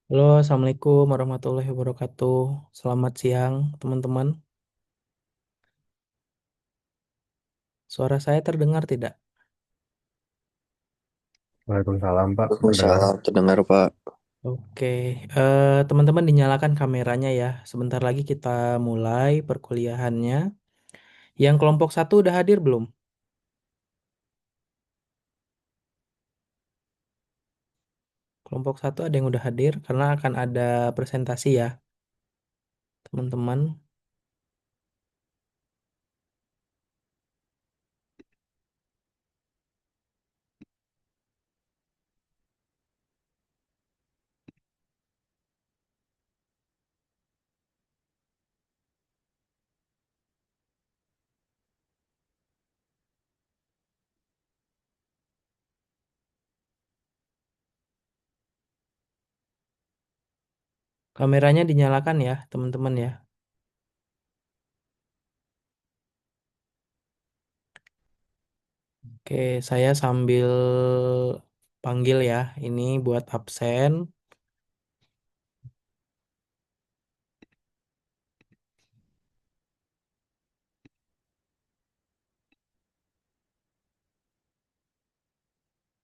Halo, Assalamualaikum warahmatullahi wabarakatuh. Selamat siang, teman-teman. Suara saya terdengar tidak? Waalaikumsalam Pak, terdengar. Waalaikumsalam, terdengar Pak. Oke, teman-teman dinyalakan kameranya ya. Sebentar lagi kita mulai perkuliahannya. Yang kelompok satu udah hadir belum? Kelompok satu ada yang udah hadir karena akan ada presentasi ya, teman-teman. Kameranya dinyalakan ya, teman-teman ya. Oke, saya sambil panggil ya. Ini buat absen.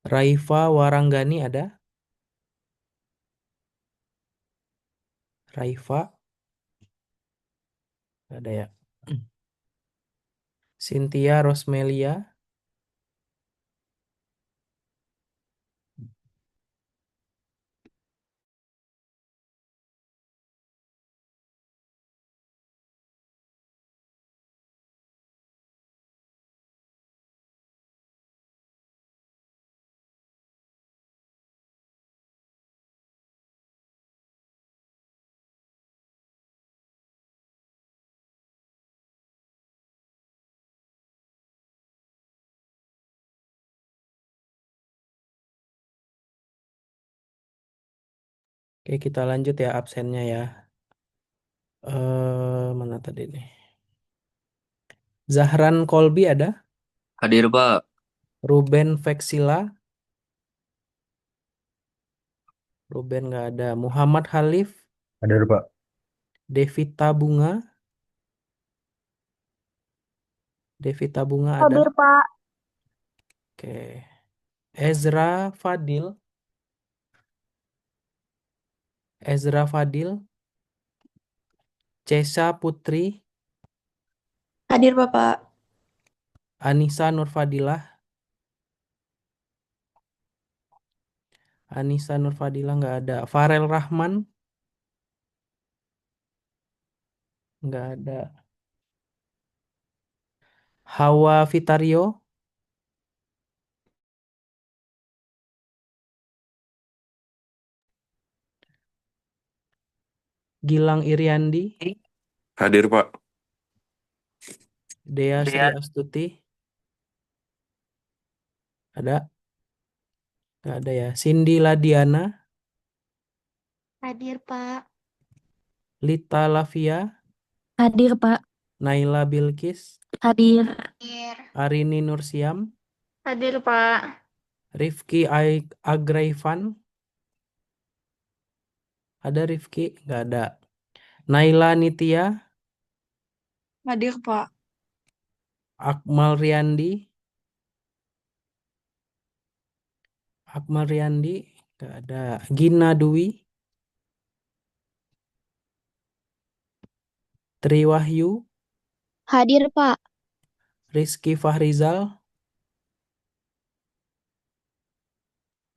Raifa Waranggani ada? Raifa? Nggak ada ya. Cynthia Rosmelia. Oke, kita lanjut ya absennya ya. Mana tadi nih? Zahran Kolbi ada? Hadir Pak. Ruben Veksila? Ruben nggak ada. Muhammad Halif? Hadir Pak. Devita Bunga? Devita Bunga ada? Hadir, Pak. Oke. Ezra Fadil? Ezra Fadil? Cesa Putri? Hadir, Bapak. Anissa Nurfadilah? Anissa Nurfadilah nggak ada. Farel Rahman? Nggak ada. Hawa Vitario? Gilang Iriandi? Hadir Pak. Dea Sri Dia. Astuti? Ada? Nggak ada ya. Cindy Ladiana? Hadir, Pak. Lita Lavia? Hadir, Pak. Naila Bilkis? Hadir. Hadir. Arini Nursiam? Hadir, Pak. Rifki Agraivan? Ada Rifki? Nggak ada. Naila Nitya? Hadir, Pak. Akmal Riyandi? Akmal Riyandi? Nggak ada. Gina Dwi? Triwahyu? Hadir, Pak. Rizky Fahrizal?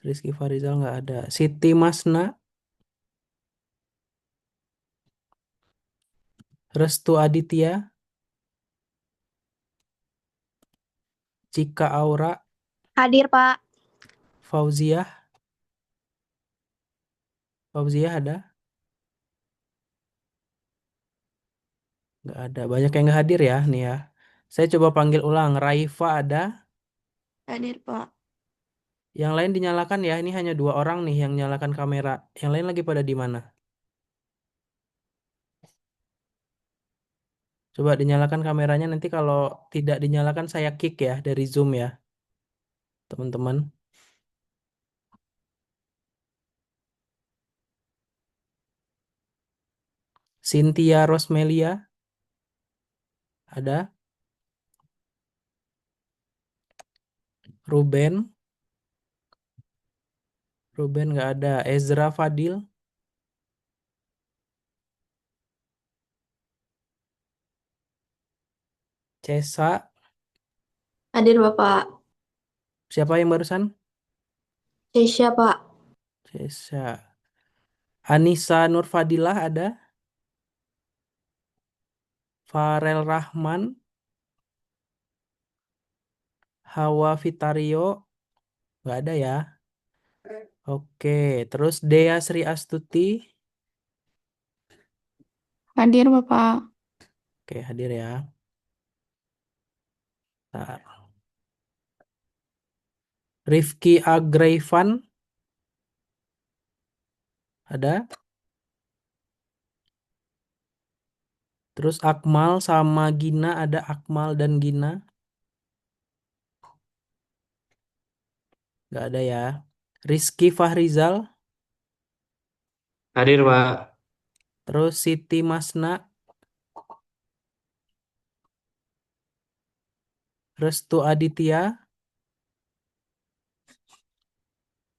Rizky Fahrizal nggak ada. Siti Masna? Restu Aditya? Cika Aura? Hadir, Pak. Fauziah? Fauziah ada? Nggak ada. Banyak yang nggak hadir ya nih ya. Saya coba panggil ulang. Raifa ada? Hadir, Pak. Yang lain dinyalakan ya. Ini hanya dua orang nih yang nyalakan kamera. Yang lain lagi pada di mana? Coba dinyalakan kameranya. Nanti kalau tidak dinyalakan saya kick ya dari Zoom ya, teman-teman. Cynthia Rosmelia, ada. Ruben, Ruben nggak ada. Ezra Fadil, Cesa, Hadir Bapak. siapa yang barusan? Keisha Pak. Cesa. Anissa Nurfadilah ada. Farel Rahman, Hawa Vitario, nggak ada ya. Oke, terus Dea Sri Astuti, Hadir Bapak. oke hadir ya. Bentar. Rifki Agraivan, ada. Terus Akmal sama Gina, ada Akmal dan Gina, nggak ada ya. Rizky Fahrizal, Hadir, Pak. terus Siti Masna, Restu Aditya,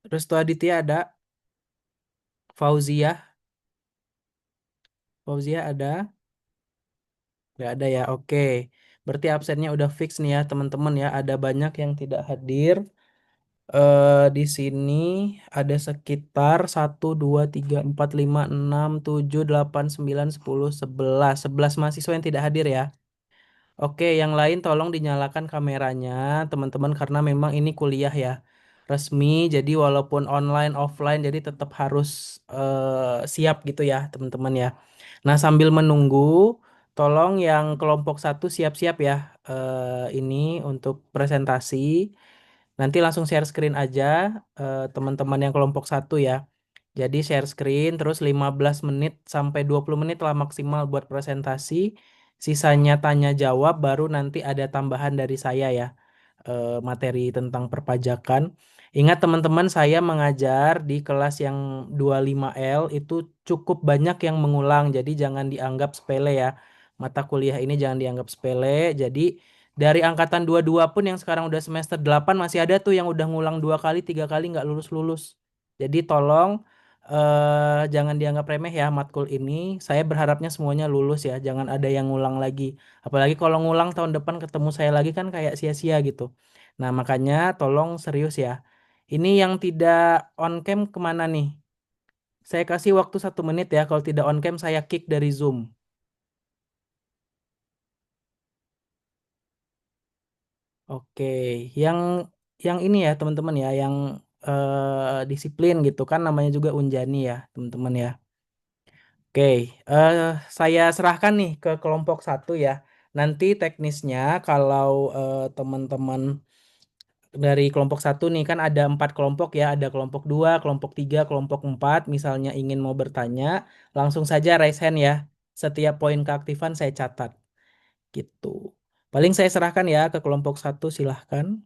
Restu Aditya ada. Fauziah, Fauziah ada. Nggak ada ya, oke. Berarti absennya udah fix nih ya teman-teman ya. Ada banyak yang tidak hadir. Di sini ada sekitar 1, 2, 3, 4, 5, 6, 7, 8, 9, 10, 11 mahasiswa yang tidak hadir ya. Oke, yang lain tolong dinyalakan kameranya teman-teman karena memang ini kuliah ya. Resmi, jadi walaupun online, offline, jadi tetap harus siap gitu ya teman-teman ya. Nah, sambil menunggu, tolong yang kelompok satu siap-siap ya. Ini untuk presentasi. Nanti langsung share screen aja teman-teman yang kelompok satu ya. Jadi share screen terus 15 menit sampai 20 menit lah maksimal buat presentasi. Sisanya tanya jawab baru nanti ada tambahan dari saya ya. Materi tentang perpajakan. Ingat teman-teman saya mengajar di kelas yang 25L itu cukup banyak yang mengulang. Jadi jangan dianggap sepele ya. Mata kuliah ini jangan dianggap sepele. Jadi dari angkatan 22 pun yang sekarang udah semester 8 masih ada tuh yang udah ngulang 2 kali, 3 kali nggak lulus-lulus. Jadi tolong jangan dianggap remeh ya matkul ini. Saya berharapnya semuanya lulus ya, jangan ada yang ngulang lagi. Apalagi kalau ngulang tahun depan ketemu saya lagi kan kayak sia-sia gitu. Nah, makanya tolong serius ya. Ini yang tidak on cam kemana nih? Saya kasih waktu 1 menit ya. Kalau tidak on cam saya kick dari Zoom. Oke, yang yang ini ya teman-teman ya, yang disiplin gitu kan namanya juga Unjani ya teman-teman ya. Oke, eh saya serahkan nih ke kelompok satu ya. Nanti teknisnya kalau teman-teman dari kelompok satu nih kan ada 4 kelompok ya, ada kelompok 2, kelompok 3, kelompok 4. Misalnya ingin mau bertanya, langsung saja raise hand ya. Setiap poin keaktifan saya catat gitu. Paling saya serahkan ya ke kelompok satu silahkan.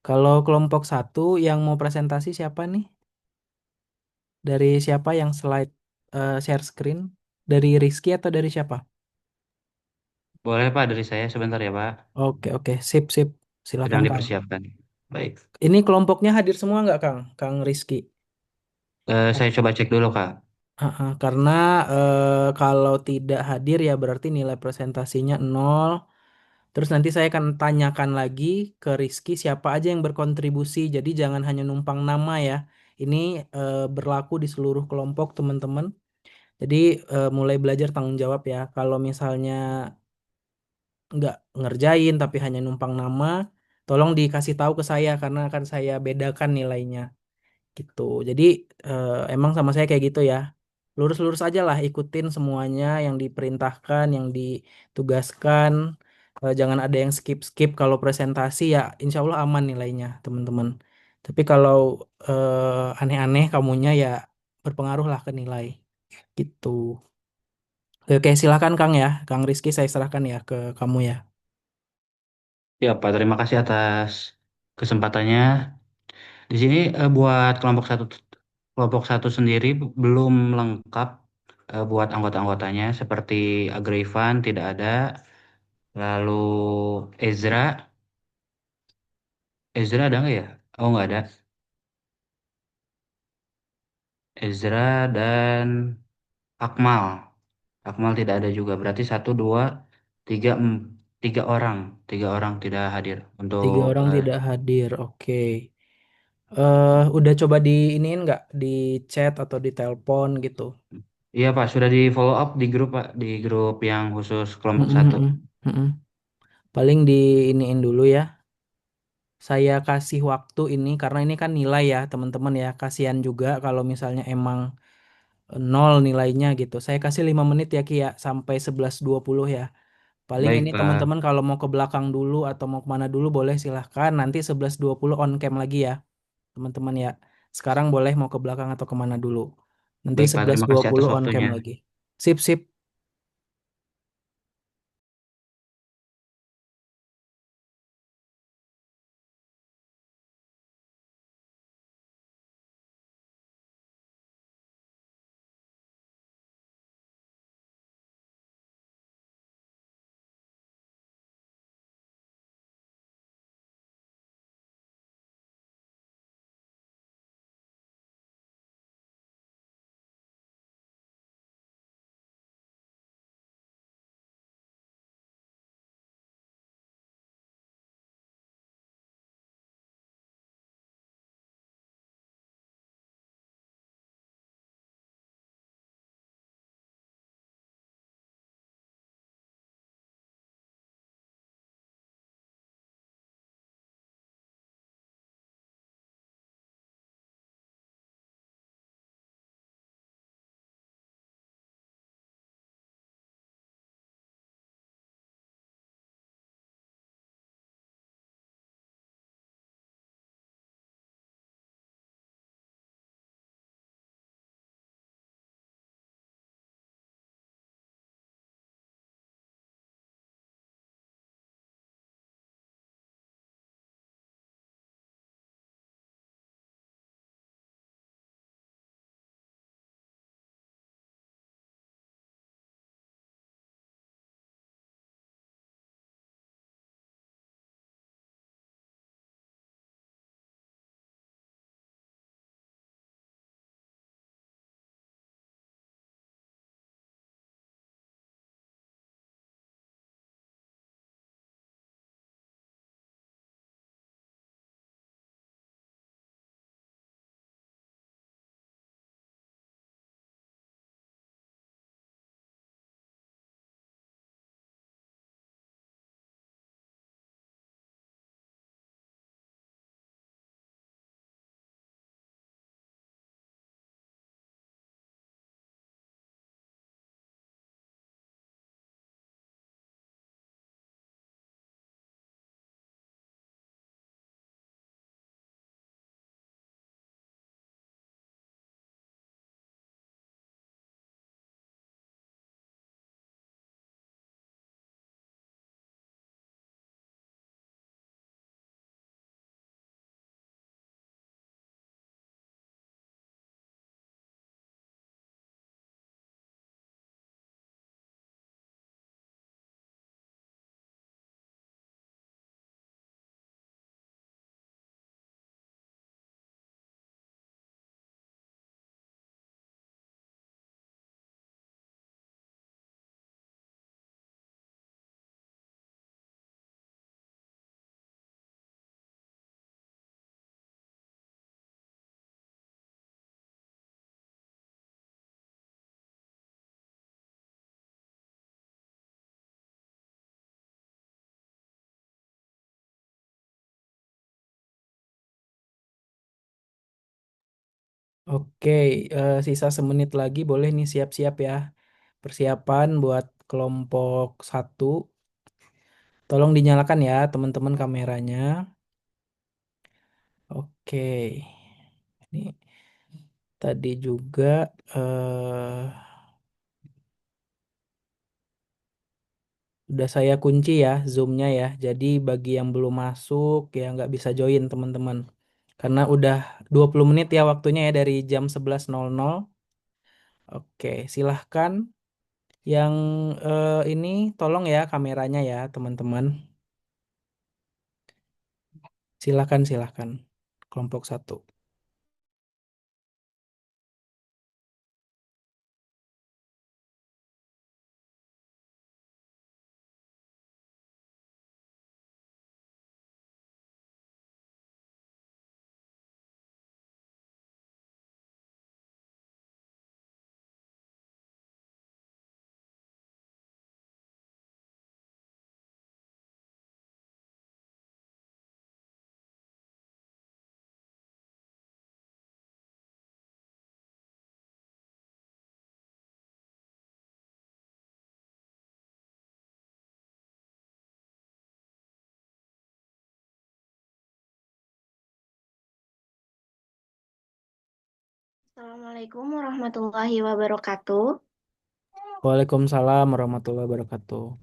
Kalau kelompok satu yang mau presentasi siapa nih? Dari siapa yang slide share screen? Dari Rizky atau dari siapa? Boleh Pak, dari saya sebentar ya Pak. Oke, oke, sip, sip. Silakan Sedang Kang. dipersiapkan. Baik. Ini kelompoknya hadir semua nggak Kang? Kang Rizky? Saya coba cek dulu Kak. Karena kalau tidak hadir ya berarti nilai presentasinya nol. Terus nanti saya akan tanyakan lagi ke Rizky siapa aja yang berkontribusi. Jadi jangan hanya numpang nama ya. Ini berlaku di seluruh kelompok teman-teman. Jadi mulai belajar tanggung jawab ya. Kalau misalnya nggak ngerjain tapi hanya numpang nama, tolong dikasih tahu ke saya karena akan saya bedakan nilainya gitu. Jadi emang sama saya kayak gitu ya. Lurus-lurus aja lah, ikutin semuanya yang diperintahkan, yang ditugaskan. Jangan ada yang skip-skip kalau presentasi ya, insya Allah aman nilainya teman-teman. Tapi kalau aneh-aneh kamunya ya berpengaruh lah ke nilai gitu. Oke, silakan Kang ya, Kang Rizky saya serahkan ya ke kamu ya. Ya Pak, terima kasih atas kesempatannya. Di sini buat kelompok satu sendiri belum lengkap buat anggota-anggotanya seperti Agrifan tidak ada, lalu Ezra ada nggak ya? Oh nggak ada. Ezra dan Akmal. Akmal tidak ada juga. Berarti satu, dua, tiga, tiga orang. Tiga orang tidak hadir Tiga untuk orang tidak hadir, oke. Udah coba di iniin nggak di chat atau di telepon gitu? iya Pak, sudah di follow up di grup Pak, di grup yang khusus kelompok Mm-mm, satu. mm-mm, mm-mm. Paling di iniin dulu ya. Saya kasih waktu ini karena ini kan nilai ya teman-teman ya. Kasihan juga kalau misalnya emang nol nilainya gitu. Saya kasih 5 menit ya Ki ya sampai 11.20 ya. Paling Baik ini Pak, teman-teman kalau mau ke belakang dulu atau mau kemana dulu boleh silahkan. Nanti 11.20 on cam lagi ya teman-teman ya. Sekarang boleh mau ke belakang atau kemana dulu. Nanti baik Pak. sebelas Terima dua kasih atas puluh on cam waktunya. lagi. Sip, sip. Oke, sisa semenit lagi boleh nih siap-siap ya. Persiapan buat kelompok satu. Tolong dinyalakan ya teman-teman kameranya. Oke. Ini tadi juga udah saya kunci ya Zoom-nya ya. Jadi bagi yang belum masuk ya nggak bisa join teman-teman. Karena udah 20 menit ya waktunya ya dari jam 11.00. Oke, silahkan yang ini tolong ya kameranya ya teman-teman. Silahkan, silahkan. Kelompok satu. Assalamualaikum warahmatullahi wabarakatuh. Waalaikumsalam warahmatullahi wabarakatuh.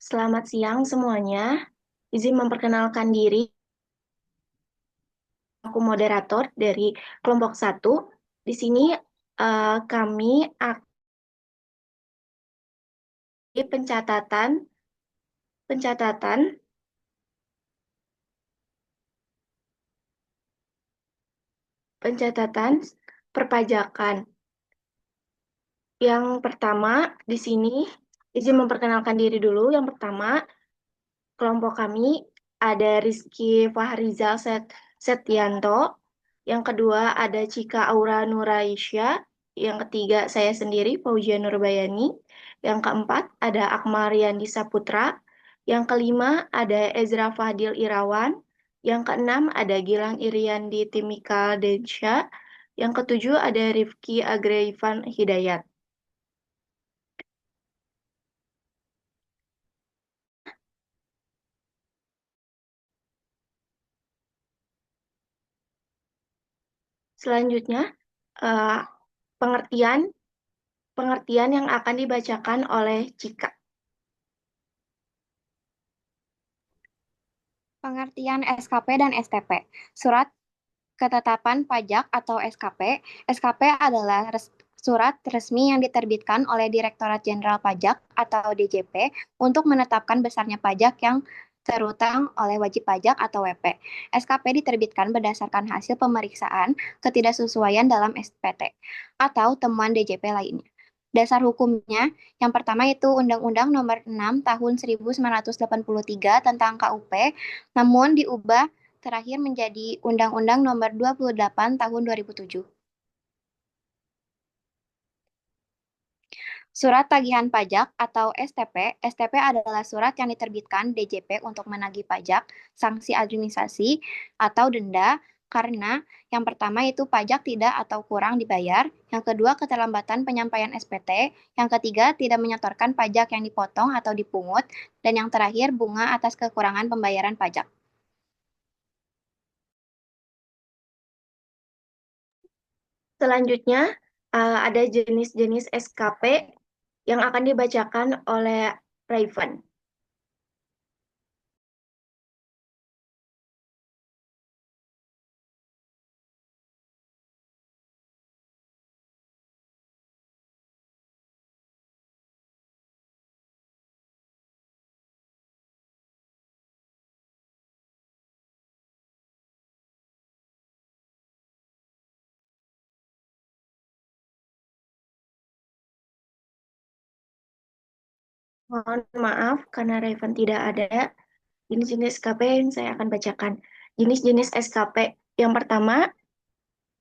Selamat siang semuanya. Izin memperkenalkan diri, aku moderator dari kelompok satu. Di sini kami akan pencatatan pencatatan pencatatan perpajakan. Yang pertama di sini izin memperkenalkan diri dulu. Yang pertama, kelompok kami ada Rizky Fahrizal Setianto. Yang kedua ada Cika Aura Nuraisya. Yang ketiga saya sendiri Fauzia Nurbayani. Yang keempat ada Akmal Riyandi Saputra. Yang kelima ada Ezra Fadil Irawan. Yang keenam ada Gilang Iriandi Timika Densya. Yang ketujuh ada Rifki Agreifan Hidayat. Selanjutnya, eh, pengertian pengertian yang akan dibacakan oleh Cika. Pengertian SKP dan STP. Surat Ketetapan Pajak atau SKP. SKP adalah surat resmi yang diterbitkan oleh Direktorat Jenderal Pajak atau DJP untuk menetapkan besarnya pajak yang terutang oleh wajib pajak atau WP. SKP diterbitkan berdasarkan hasil pemeriksaan ketidaksesuaian dalam SPT atau temuan DJP lainnya. Dasar hukumnya, yang pertama itu Undang-Undang Nomor 6 Tahun 1983 tentang KUP, namun diubah terakhir menjadi Undang-Undang Nomor 28 Tahun 2007. Surat Tagihan Pajak atau STP. STP adalah surat yang diterbitkan DJP untuk menagih pajak, sanksi administrasi, atau denda karena yang pertama itu pajak tidak atau kurang dibayar, yang kedua keterlambatan penyampaian SPT, yang ketiga tidak menyetorkan pajak yang dipotong atau dipungut, dan yang terakhir bunga atas kekurangan pembayaran pajak. Selanjutnya, ada jenis-jenis SKP yang akan dibacakan oleh Raven. Mohon maaf karena Raven tidak ada. Jenis-jenis SKP yang saya akan bacakan. Jenis-jenis SKP. Yang pertama,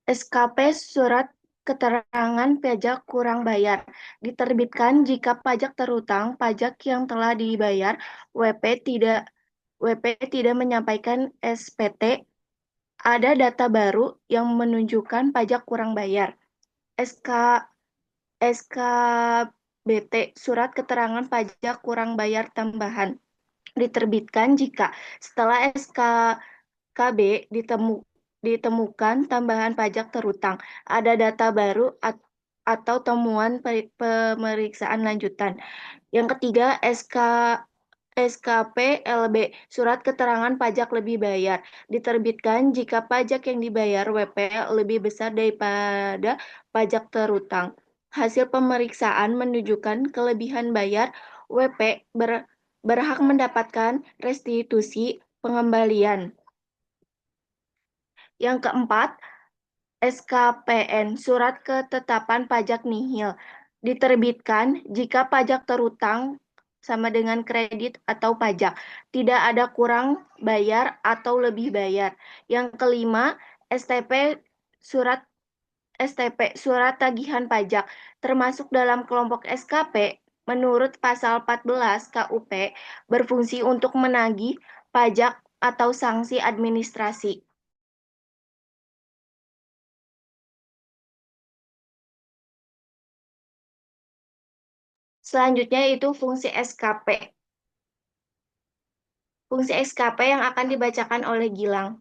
SKP Surat Keterangan Pajak Kurang Bayar. Diterbitkan jika pajak terutang, pajak yang telah dibayar, WP tidak menyampaikan SPT ada data baru yang menunjukkan pajak kurang bayar. SK SKBT, Surat Keterangan Pajak Kurang Bayar Tambahan, diterbitkan jika setelah SKKB ditemukan tambahan pajak terutang, ada data baru atau temuan pemeriksaan lanjutan. Yang ketiga, SKPLB, Surat Keterangan Pajak Lebih Bayar, diterbitkan jika pajak yang dibayar WP lebih besar daripada pajak terutang. Hasil pemeriksaan menunjukkan kelebihan bayar WP berhak mendapatkan restitusi pengembalian. Yang keempat, SKPN, Surat Ketetapan Pajak Nihil, diterbitkan jika pajak terutang sama dengan kredit atau pajak, tidak ada kurang bayar atau lebih bayar. Yang kelima, Surat Surat Tagihan Pajak, termasuk dalam kelompok SKP, menurut pasal 14 KUP, berfungsi untuk menagih pajak atau sanksi administrasi. Selanjutnya itu fungsi SKP. Fungsi SKP yang akan dibacakan oleh Gilang.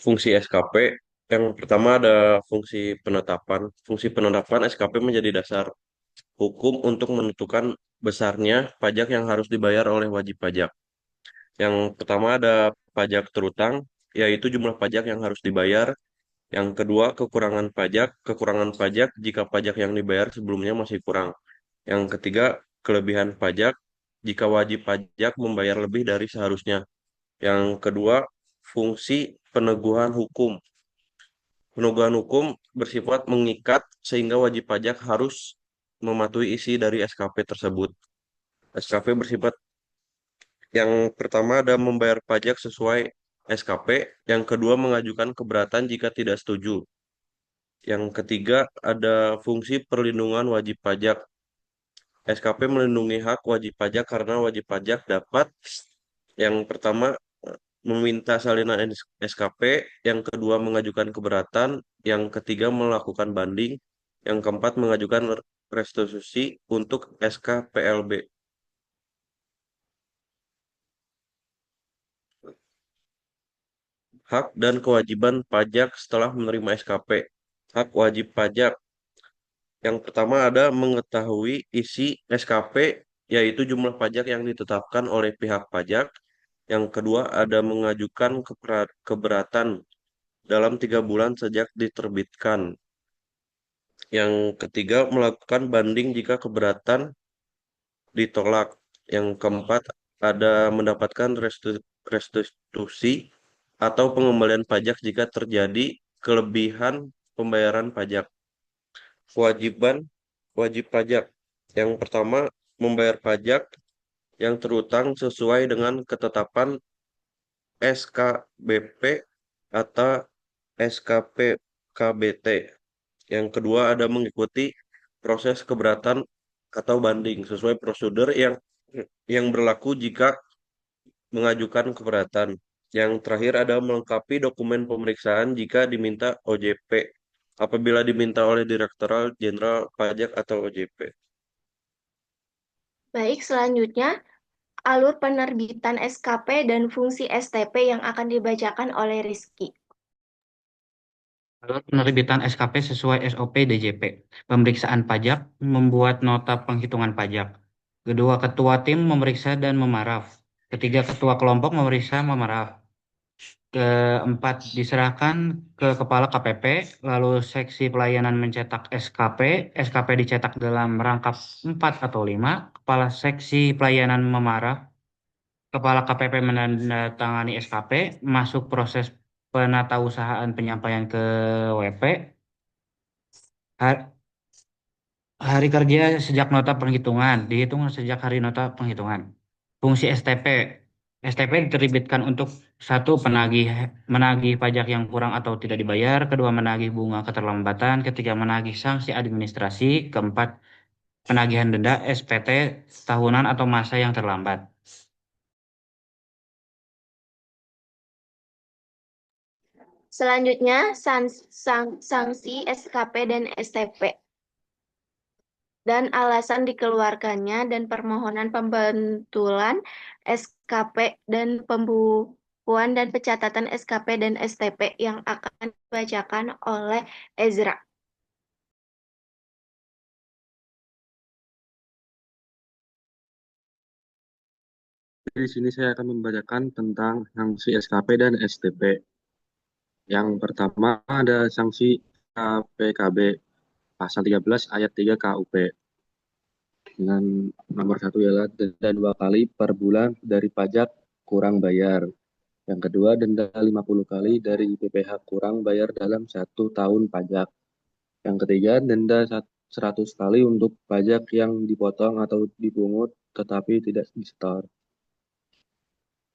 Fungsi SKP yang pertama ada fungsi penetapan. Fungsi penetapan SKP menjadi dasar hukum untuk menentukan besarnya pajak yang harus dibayar oleh wajib pajak. Yang pertama ada pajak terutang, yaitu jumlah pajak yang harus dibayar. Yang kedua, kekurangan pajak jika pajak yang dibayar sebelumnya masih kurang. Yang ketiga, kelebihan pajak jika wajib pajak membayar lebih dari seharusnya. Yang kedua, fungsi peneguhan hukum. Peneguhan hukum bersifat mengikat sehingga wajib pajak harus mematuhi isi dari SKP tersebut. SKP bersifat yang pertama ada membayar pajak sesuai SKP, yang kedua mengajukan keberatan jika tidak setuju. Yang ketiga ada fungsi perlindungan wajib pajak. SKP melindungi hak wajib pajak karena wajib pajak dapat yang pertama meminta salinan SKP, yang kedua mengajukan keberatan, yang ketiga melakukan banding, yang keempat mengajukan restitusi untuk SKPLB. Hak dan kewajiban pajak setelah menerima SKP. Hak wajib pajak. Yang pertama ada mengetahui isi SKP, yaitu jumlah pajak yang ditetapkan oleh pihak pajak. Yang kedua ada mengajukan keberatan dalam 3 bulan sejak diterbitkan. Yang ketiga melakukan banding jika keberatan ditolak. Yang keempat ada mendapatkan restitusi atau pengembalian pajak jika terjadi kelebihan pembayaran pajak. Kewajiban wajib pajak. Yang pertama, membayar pajak yang terutang sesuai dengan ketetapan SKBP atau SKPKBT. Yang kedua, ada mengikuti proses keberatan atau banding sesuai prosedur yang berlaku jika mengajukan keberatan. Yang terakhir ada melengkapi dokumen pemeriksaan jika diminta OJP, apabila diminta oleh Direktorat Jenderal Pajak atau OJP. Baik, selanjutnya alur penerbitan SKP dan fungsi STP yang akan dibacakan oleh Rizky. Alur penerbitan SKP sesuai SOP DJP. Pemeriksaan pajak, membuat nota penghitungan pajak. Kedua, ketua tim memeriksa dan memaraf. Ketiga, ketua kelompok memeriksa memaraf. Keempat, diserahkan ke kepala KPP, lalu seksi pelayanan mencetak SKP. SKP dicetak dalam rangkap 4 atau 5. Kepala seksi pelayanan memaraf. Kepala KPP menandatangani SKP, masuk proses penatausahaan penyampaian ke WP. Hari kerja sejak nota penghitungan, dihitung sejak hari nota penghitungan. Fungsi STP. STP diterbitkan untuk satu, menagih pajak yang kurang atau tidak dibayar, kedua menagih bunga keterlambatan, ketiga menagih sanksi administrasi, keempat penagihan denda SPT tahunan atau masa yang terlambat. Selanjutnya, sanksi SKP dan STP dan alasan dikeluarkannya dan permohonan pembentulan SKP dan pembukuan dan pencatatan SKP dan STP yang akan dibacakan oleh Ezra. Di sini saya akan membacakan tentang sanksi SKP dan STP. Yang pertama ada sanksi KPKB pasal 13 ayat 3 KUP dengan nomor satu ialah denda 2 kali per bulan dari pajak kurang bayar. Yang kedua denda 50 kali dari PPh kurang bayar dalam 1 tahun pajak. Yang ketiga denda 100 kali untuk pajak yang dipotong atau dipungut tetapi tidak disetor.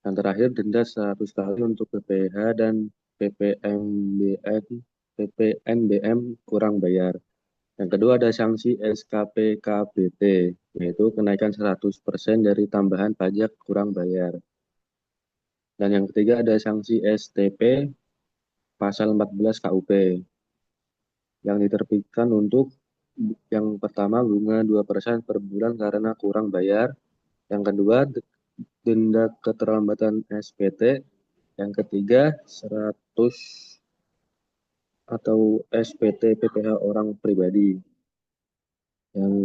Yang terakhir, denda 100 kali untuk PPh dan PPNBM kurang bayar. Yang kedua ada sanksi SKPKBT, yaitu kenaikan 100% dari tambahan pajak kurang bayar. Dan yang ketiga ada sanksi STP pasal 14 KUP, yang diterbitkan untuk yang pertama bunga 2% per bulan karena kurang bayar. Yang kedua denda keterlambatan SPT. Yang ketiga 100 atau SPT PPh orang pribadi. Yang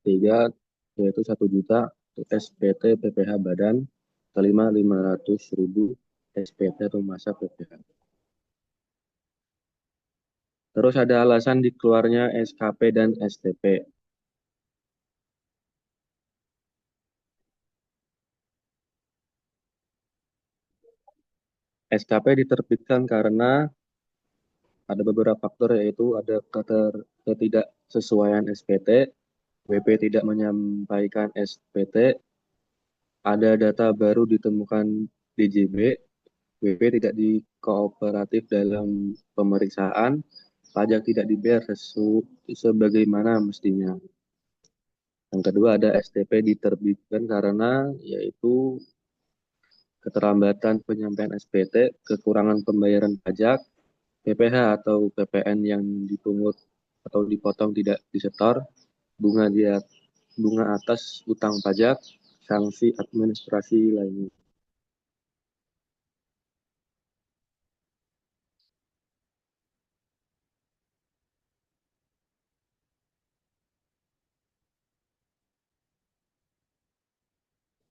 ketiga yaitu 1 juta SPT PPh badan. Kelima 500.000 SPT atau masa PPh. Terus ada alasan dikeluarnya SKP dan STP. SKP diterbitkan karena ada beberapa faktor, yaitu ada ketidaksesuaian SPT, WP tidak menyampaikan SPT, ada data baru ditemukan DJB, WP tidak dikooperatif dalam pemeriksaan, pajak tidak dibayar sebagaimana mestinya. Yang kedua ada STP diterbitkan karena yaitu keterlambatan penyampaian SPT, kekurangan pembayaran pajak, PPh atau PPN yang dipungut atau dipotong tidak disetor, bunga dia bunga atas utang pajak, sanksi administrasi lainnya.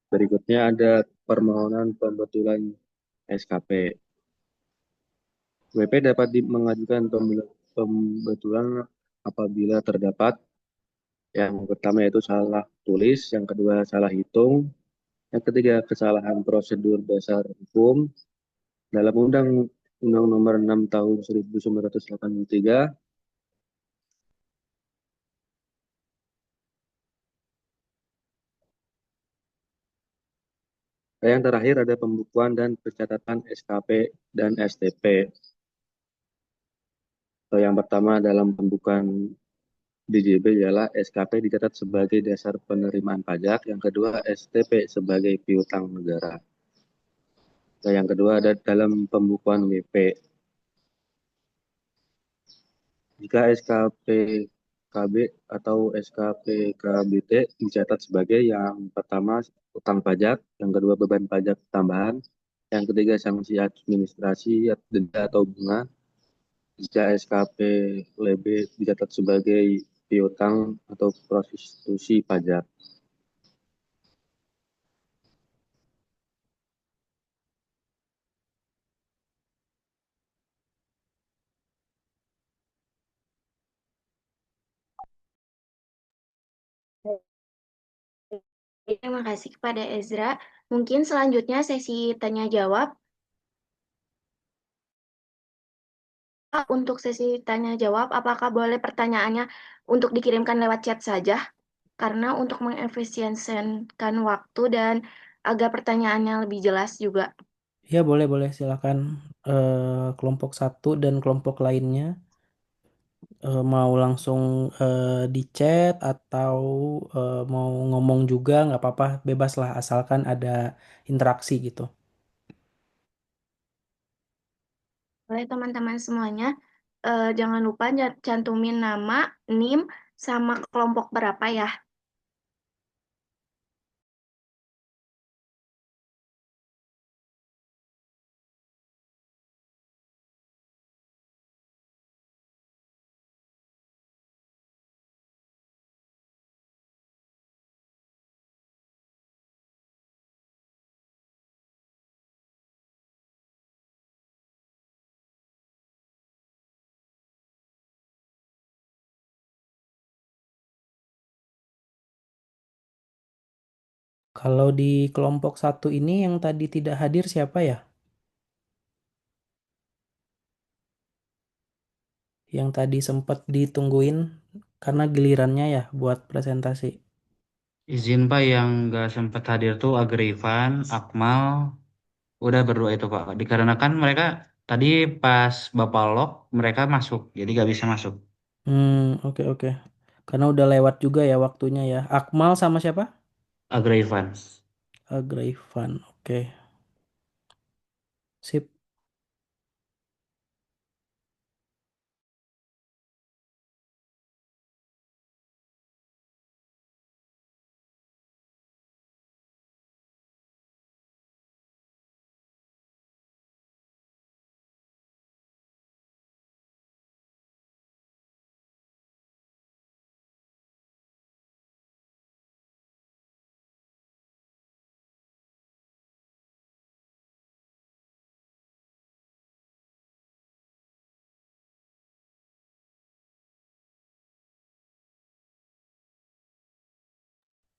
Berikutnya ada permohonan pembetulan SKP. WP dapat mengajukan pembetulan apabila terdapat yang pertama yaitu salah tulis, yang kedua salah hitung, yang ketiga kesalahan prosedur dasar hukum dalam Undang Nomor 6 Tahun 1983. Yang terakhir ada pembukuan dan pencatatan SKP dan STP. Yang pertama dalam pembukuan DJB ialah SKP dicatat sebagai dasar penerimaan pajak, yang kedua STP sebagai piutang negara. Yang kedua ada dalam pembukuan WP. Jika SKP KB atau SKP KBT dicatat sebagai yang pertama utang pajak, yang kedua beban pajak tambahan, yang ketiga sanksi administrasi, denda atau bunga. Jika SKP lebih dicatat sebagai piutang atau prostitusi pajak. Terima kasih kepada Ezra. Mungkin selanjutnya sesi tanya jawab. Untuk sesi tanya jawab, apakah boleh pertanyaannya untuk dikirimkan lewat chat saja? Karena untuk mengefisiensikan waktu dan agar pertanyaannya lebih jelas juga. Ya boleh boleh silakan kelompok 1 dan kelompok lainnya. Mau langsung di chat atau mau ngomong juga nggak apa-apa, bebas lah asalkan ada interaksi gitu. Oleh teman-teman semuanya, jangan lupa cantumin nama, NIM, sama kelompok berapa ya. Kalau di kelompok satu ini yang tadi tidak hadir siapa ya? Yang tadi sempat ditungguin karena gilirannya ya buat presentasi. Izin Pak, yang nggak sempat hadir tuh Agrifan, Akmal, udah berdua itu Pak. Dikarenakan mereka tadi pas Bapak lock mereka masuk, jadi nggak bisa masuk. Oke oke. Karena udah lewat juga ya waktunya ya. Akmal sama siapa? Agrifan. Agraivan. Oke. Sip.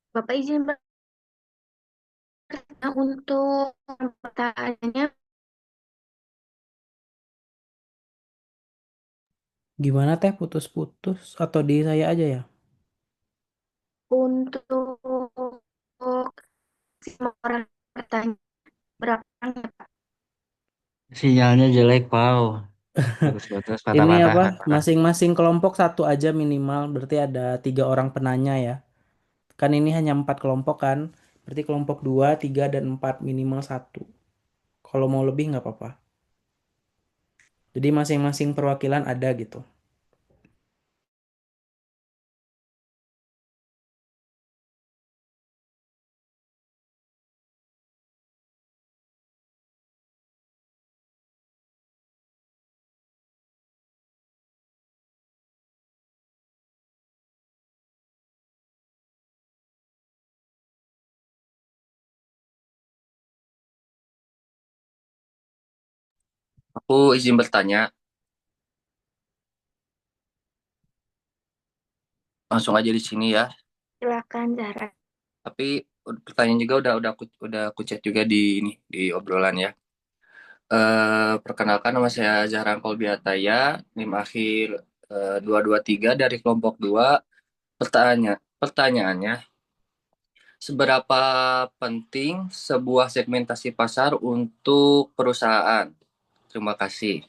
Bapak izin bertanya untuk pertanyaannya Gimana teh putus-putus atau di saya aja ya? untuk semua orang bertanya berapa orang ya, Pak? Sinyalnya jelek, Pak. Putus-putus, Ini patah-patah. apa? Masing-masing kelompok satu aja minimal. Berarti ada 3 orang penanya ya. Kan ini hanya 4 kelompok kan. Berarti kelompok 2, 3, dan 4 minimal satu. Kalau mau lebih nggak apa-apa. Jadi masing-masing perwakilan ada gitu. Aku izin bertanya, langsung aja di sini ya. Silakan Zahra. Tapi pertanyaan juga udah aku chat juga di ini di obrolan ya. Perkenalkan nama saya Zahran Kolbiataya, NIM akhir 223 dari kelompok 2. Pertanyaannya, seberapa penting sebuah segmentasi pasar untuk perusahaan? Terima kasih.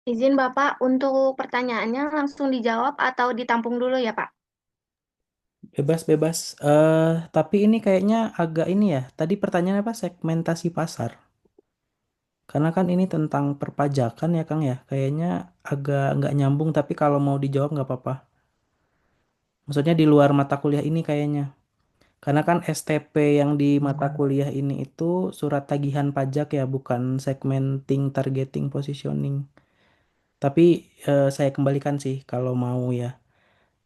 Izin Bapak untuk pertanyaannya langsung dijawab atau ditampung dulu ya Pak? Bebas-bebas. Tapi ini kayaknya agak ini ya. Tadi pertanyaannya apa? Segmentasi pasar. Karena kan ini tentang perpajakan ya Kang ya. Kayaknya agak nggak nyambung tapi kalau mau dijawab nggak apa-apa. Maksudnya di luar mata kuliah ini kayaknya. Karena kan STP yang di mata kuliah ini itu surat tagihan pajak ya, bukan segmenting, targeting, positioning. Tapi saya kembalikan sih kalau mau ya.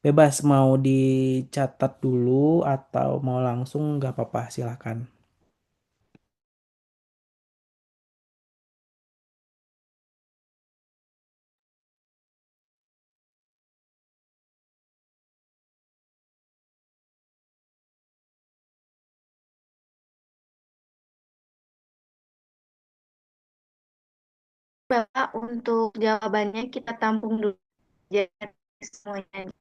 Bebas mau dicatat dulu atau mau langsung nggak apa-apa silakan. Bapak untuk jawabannya kita tampung dulu jadi semuanya.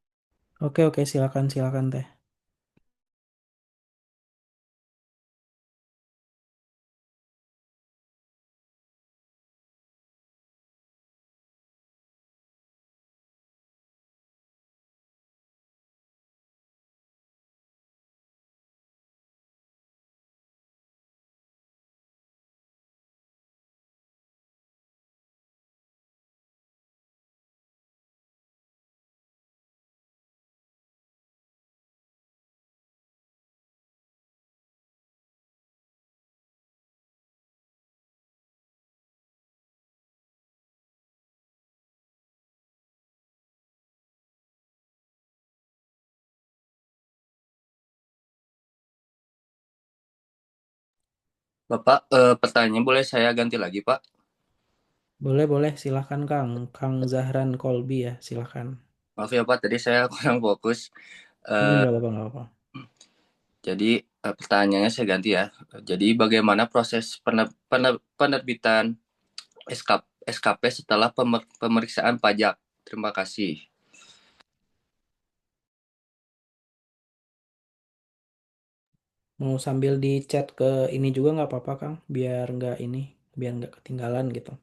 Oke oke silakan silakan teh. Bapak, pertanyaan boleh saya ganti lagi, Pak? Boleh, boleh. Silahkan, Kang. Kang Zahran Kolbi ya, silahkan. Maaf ya, Pak, tadi saya kurang fokus. Eh, Nggak apa-apa, nggak apa-apa. jadi, pertanyaannya saya ganti ya. Jadi, bagaimana proses penerbitan SKP setelah pemeriksaan pajak? Terima kasih. Mau sambil di chat ke ini juga nggak apa-apa, Kang. Biar nggak ketinggalan gitu.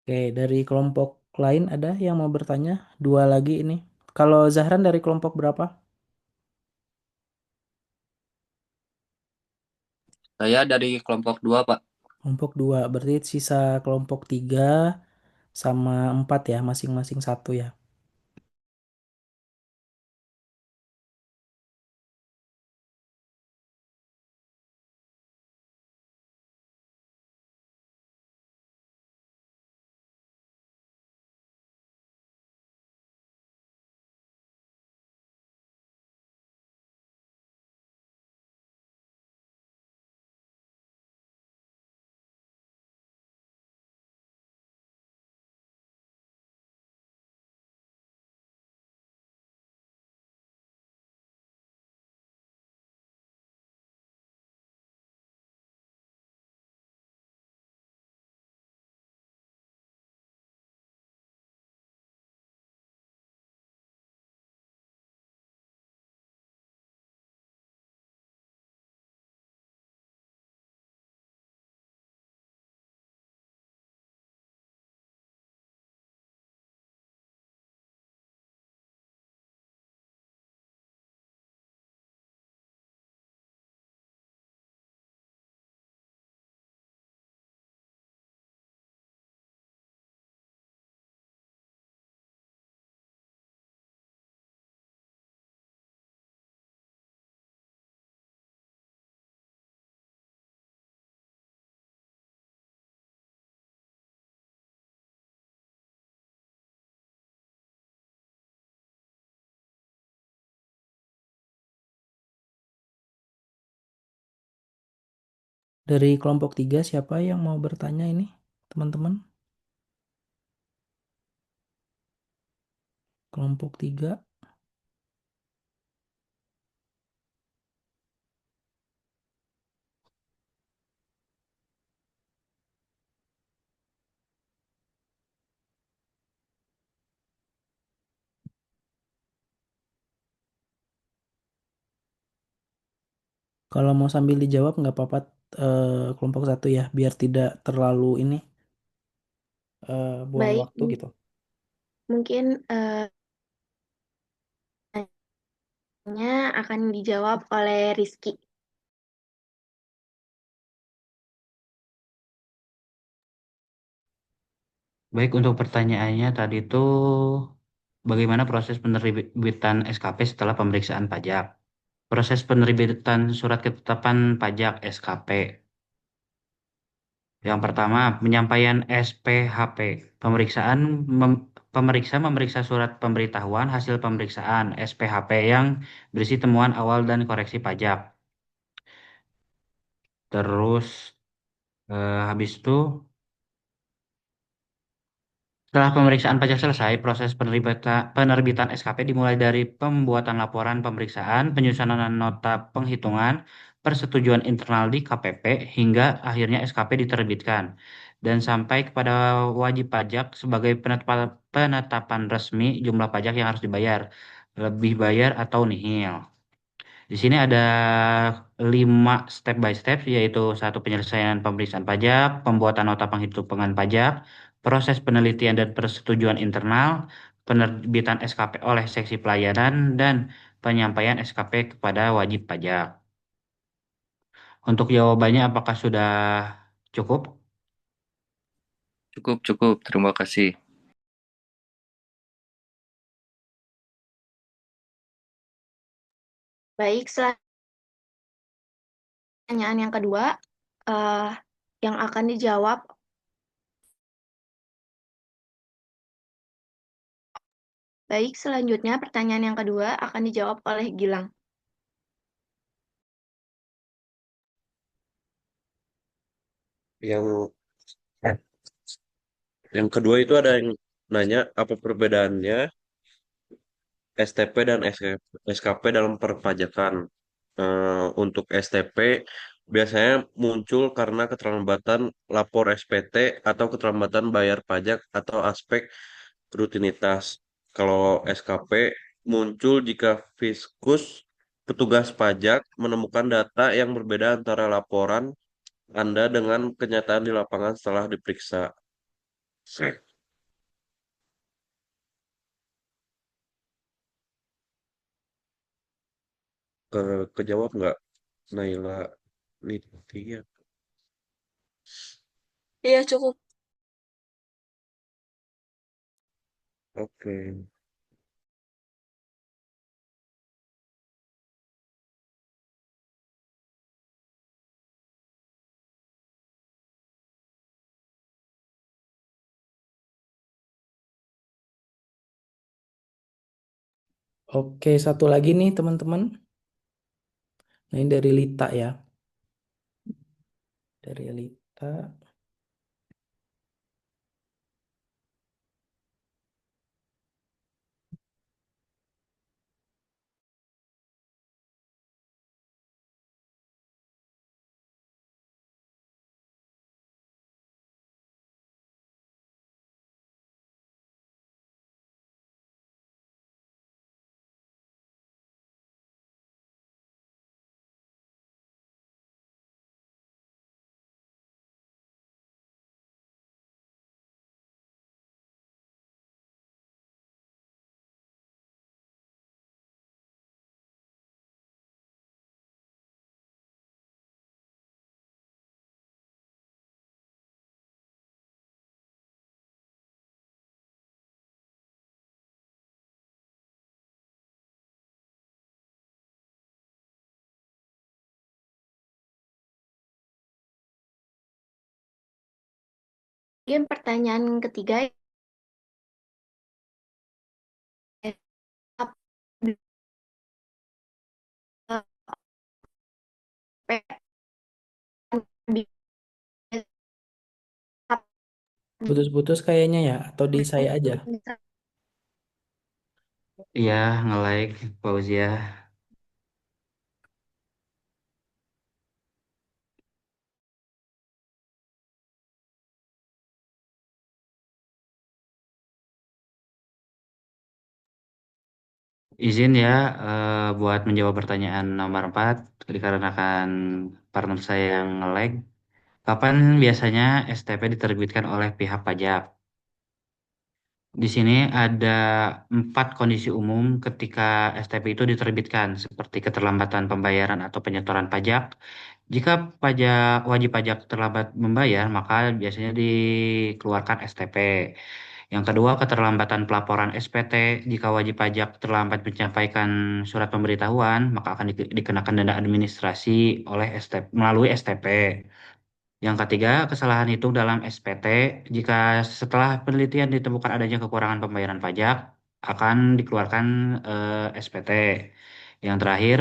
Oke, dari kelompok lain ada yang mau bertanya? Dua lagi ini. Kalau Zahran dari kelompok berapa? Saya dari kelompok 2, Pak. Kelompok dua. Berarti sisa kelompok tiga sama empat ya, masing-masing satu ya. Dari kelompok tiga siapa yang mau bertanya ini, teman-teman? Kelompok tiga. Kalau mau sambil dijawab nggak apa-apa, kelompok satu ya, biar tidak terlalu ini buang Baik, waktu gitu. mungkin akan dijawab oleh Rizky. Baik, untuk pertanyaannya tadi itu bagaimana proses penerbitan SKP setelah pemeriksaan pajak? Proses penerbitan surat ketetapan pajak SKP. Yang pertama, penyampaian SPHP. Pemeriksaan pemeriksa memeriksa surat pemberitahuan hasil pemeriksaan SPHP yang berisi temuan awal dan koreksi pajak. Terus habis itu setelah pemeriksaan pajak selesai, proses penerbitan SKP dimulai dari pembuatan laporan pemeriksaan, penyusunan nota penghitungan, persetujuan internal di KPP, hingga akhirnya SKP diterbitkan dan sampai kepada wajib pajak sebagai penetapan resmi jumlah pajak yang harus dibayar, lebih bayar atau nihil. Di sini ada 5 step by step, yaitu satu penyelesaian pemeriksaan pajak, pembuatan nota penghitungan pajak, proses penelitian dan persetujuan internal, penerbitan SKP oleh seksi pelayanan, dan penyampaian SKP kepada wajib pajak. Untuk jawabannya, apakah sudah Cukup? Cukup, cukup. Terima kasih. Baik, pertanyaan yang kedua, eh, yang akan dijawab. Baik, selanjutnya pertanyaan yang kedua akan dijawab oleh Gilang. Yang yang kedua itu ada yang nanya apa perbedaannya STP dan SKP dalam perpajakan. Untuk STP biasanya muncul karena keterlambatan lapor SPT atau keterlambatan bayar pajak atau aspek rutinitas. Kalau SKP muncul jika Fiskus petugas pajak menemukan data yang berbeda antara laporan Anda dengan kenyataan di lapangan setelah diperiksa. Ke, kejawab nggak, Naila Nitia? Iya, cukup. Oke. Oke, satu lagi nih teman-teman. Nah, ini dari Lita ya. Dari Lita. Mungkin pertanyaan ketiga, Putus-putus kayaknya ya, atau di saya aja. Iya, nge-like, Fauzia. Izin ya buat menjawab pertanyaan nomor 4 dikarenakan partner saya yang nge-lag. Kapan biasanya STP diterbitkan oleh pihak pajak? Di sini ada 4 kondisi umum ketika STP itu diterbitkan, seperti keterlambatan pembayaran atau penyetoran pajak. Jika wajib pajak terlambat membayar, maka biasanya dikeluarkan STP. Yang kedua, keterlambatan pelaporan SPT. Jika wajib pajak terlambat menyampaikan surat pemberitahuan, maka akan dikenakan denda administrasi oleh melalui STP. Yang ketiga, kesalahan hitung dalam SPT. Jika setelah penelitian ditemukan adanya kekurangan pembayaran pajak, akan dikeluarkan SPT. Yang terakhir,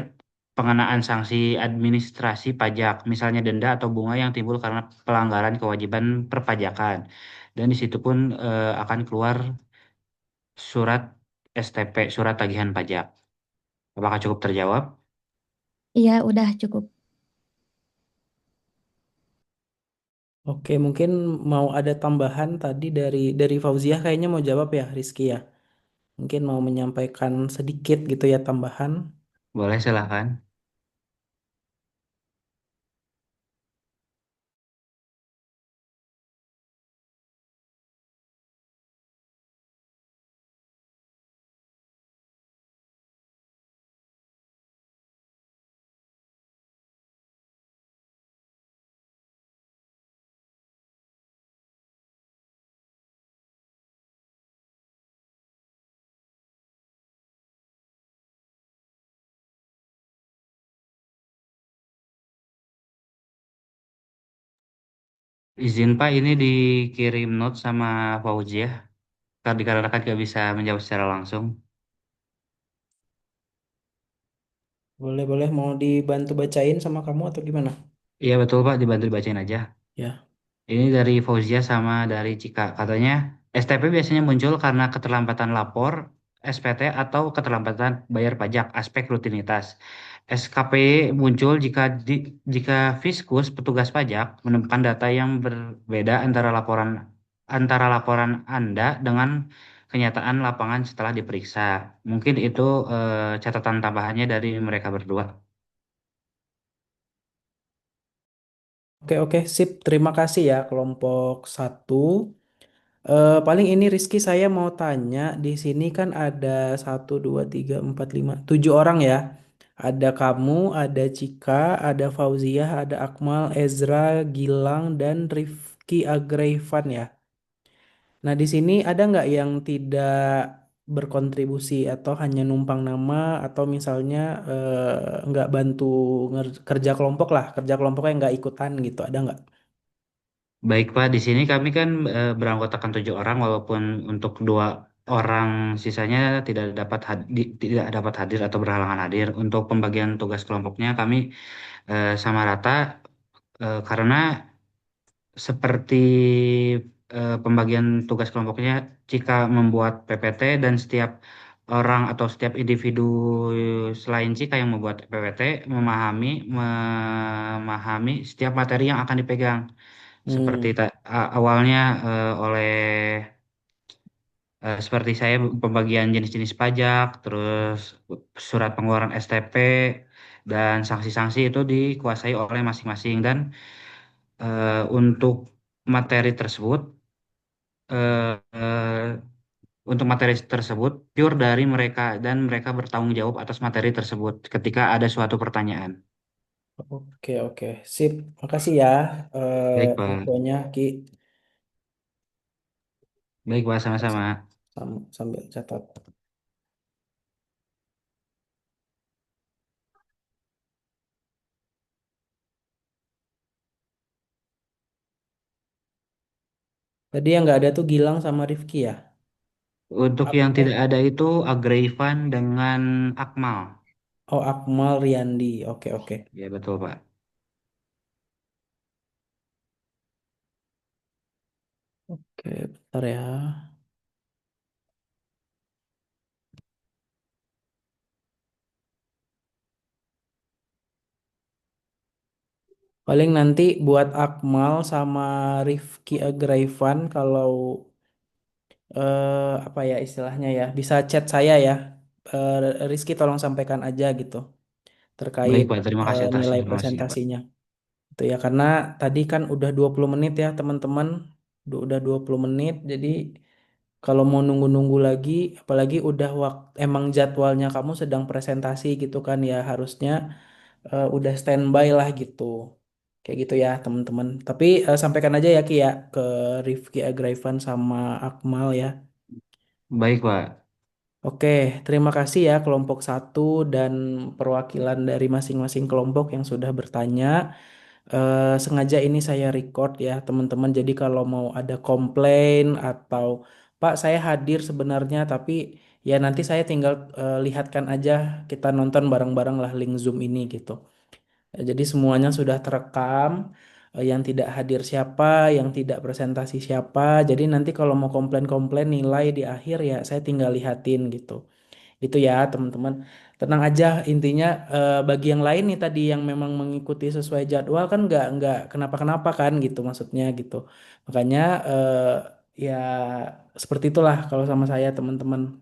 pengenaan sanksi administrasi pajak, misalnya denda atau bunga yang timbul karena pelanggaran kewajiban perpajakan. Dan di situ pun akan keluar surat STP, surat tagihan pajak. Apakah cukup terjawab? Iya, udah cukup. Oke, mungkin mau ada tambahan tadi dari Fauziah kayaknya mau jawab ya, Rizky ya. Mungkin mau menyampaikan sedikit gitu ya tambahan. Boleh, silahkan. Izin Pak, ini dikirim note sama Fauzi ya, karena dikarenakan gak bisa menjawab secara langsung. Boleh, boleh. Mau dibantu bacain sama kamu atau gimana? Iya betul Pak, dibantu dibacain aja. Ya. Ini dari Fauzia sama dari Cika. Katanya, STP biasanya muncul karena keterlambatan lapor, SPT, atau keterlambatan bayar pajak, aspek rutinitas. SKP muncul jika Fiskus, petugas pajak, menemukan data yang berbeda antara laporan Anda dengan kenyataan lapangan setelah diperiksa. Mungkin itu catatan tambahannya dari mereka berdua. Oke, oke, sip. Terima kasih ya kelompok satu. Paling ini Rizky saya mau tanya, di sini kan ada 1, 2, 3, 4, 5, 7 orang ya. Ada kamu, ada Cika, ada Fauziah, ada Akmal, Ezra, Gilang, dan Rifki Agrevan ya. Nah, di sini ada nggak yang tidak berkontribusi atau hanya numpang nama atau misalnya nggak bantu kerja kelompok lah, kerja kelompoknya nggak ikutan gitu, ada nggak? Baik Pak, di sini kami kan beranggotakan 7 orang, walaupun untuk 2 orang sisanya tidak dapat hadir atau berhalangan hadir. Untuk pembagian tugas kelompoknya kami sama rata, karena seperti pembagian tugas kelompoknya, jika membuat PPT dan setiap orang atau setiap individu selain Cika yang membuat PPT memahami setiap materi yang akan dipegang. Seperti Hmm, awalnya oleh seperti saya pembagian jenis-jenis pajak, terus surat pengeluaran STP dan sanksi-sanksi itu dikuasai oleh masing-masing. Dan untuk materi tersebut eh, eh, pure dari mereka, dan mereka bertanggung jawab atas materi tersebut ketika ada suatu pertanyaan. oke, oke, sip. Makasih ya Baik Pak, infonya Ki. baik Pak, sama-sama. Sambil catat. Tadi yang nggak ada tuh Gilang sama Rifki ya. Untuk yang tidak ada itu Agraivan dengan Akmal. Oh, Akmal Riyandi. Oke, oke. Ya betul Pak. Oke, bentar ya. Paling nanti buat Akmal sama Rifki Agraivan kalau apa ya istilahnya ya, bisa chat saya ya. Rizky tolong sampaikan aja gitu terkait Baik Pak, terima kasih atas nilai informasinya Pak. presentasinya. Itu ya karena tadi kan udah 20 menit ya teman-teman. Udah 20 menit. Jadi kalau mau nunggu-nunggu lagi apalagi udah emang jadwalnya kamu sedang presentasi gitu kan ya harusnya udah standby lah gitu. Kayak gitu ya teman-teman. Tapi sampaikan aja ya Ki ya ke Rifki Agraivan sama Akmal ya. Baik Pak. Oke, terima kasih ya kelompok satu dan perwakilan dari masing-masing kelompok yang sudah bertanya. Sengaja ini saya record ya teman-teman. Jadi kalau mau ada komplain atau Pak saya hadir sebenarnya tapi ya nanti saya tinggal lihatkan aja kita nonton bareng-bareng lah link Zoom ini gitu. Jadi semuanya sudah terekam, yang tidak hadir siapa, yang tidak presentasi siapa. Jadi nanti kalau mau komplain-komplain nilai di akhir ya saya tinggal lihatin gitu. Itu ya teman-teman. Tenang aja intinya bagi yang lain nih tadi yang memang mengikuti sesuai jadwal kan nggak kenapa-kenapa kan gitu maksudnya gitu. Makanya ya seperti itulah kalau sama saya teman-teman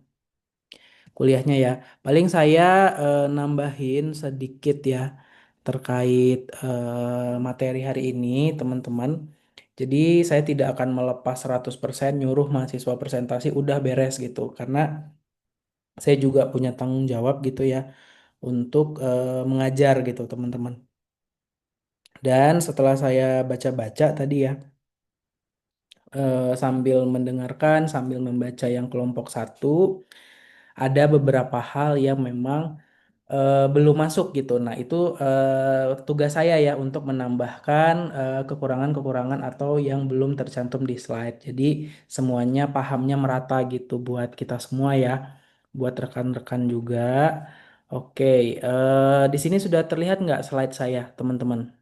kuliahnya ya. Paling saya nambahin sedikit ya terkait materi hari ini, teman-teman. Jadi saya tidak akan melepas 100% nyuruh mahasiswa presentasi udah beres gitu. Karena saya juga punya tanggung jawab gitu ya untuk mengajar gitu, teman-teman. Dan setelah saya baca-baca tadi ya, sambil mendengarkan, sambil membaca yang kelompok satu, ada beberapa hal yang memang belum masuk gitu. Nah, itu tugas saya ya untuk menambahkan kekurangan-kekurangan atau yang belum tercantum di slide. Jadi semuanya pahamnya merata gitu buat kita semua ya, buat rekan-rekan juga. Oke, di sini sudah terlihat nggak slide saya, teman-teman?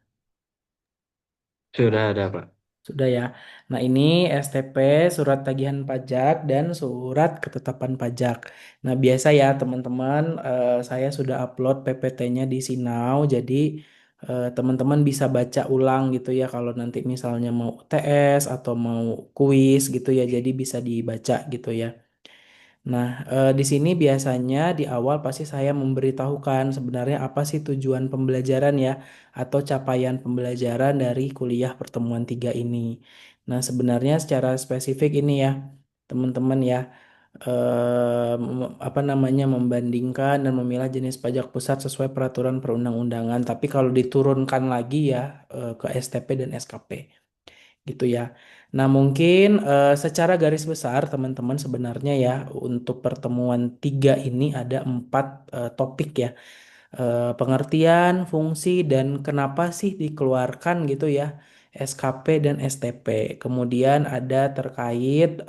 Sudah ada, Pak. Sudah ya. Nah, ini STP, surat tagihan pajak, dan surat ketetapan pajak. Nah, biasa ya teman-teman, saya sudah upload PPT-nya di Sinau, jadi teman-teman bisa baca ulang gitu ya kalau nanti misalnya mau UTS atau mau kuis gitu ya, jadi bisa dibaca gitu ya. Nah, di sini biasanya di awal pasti saya memberitahukan sebenarnya apa sih tujuan pembelajaran ya, atau capaian pembelajaran dari kuliah pertemuan tiga ini. Nah, sebenarnya secara spesifik ini ya, teman-teman ya, apa namanya membandingkan dan memilah jenis pajak pusat sesuai peraturan perundang-undangan. Tapi kalau diturunkan lagi ya ke STP dan SKP gitu ya. Nah, mungkin secara garis besar teman-teman sebenarnya ya untuk pertemuan tiga ini ada empat topik ya. Pengertian, fungsi, dan kenapa sih dikeluarkan gitu ya SKP dan STP. Kemudian ada terkait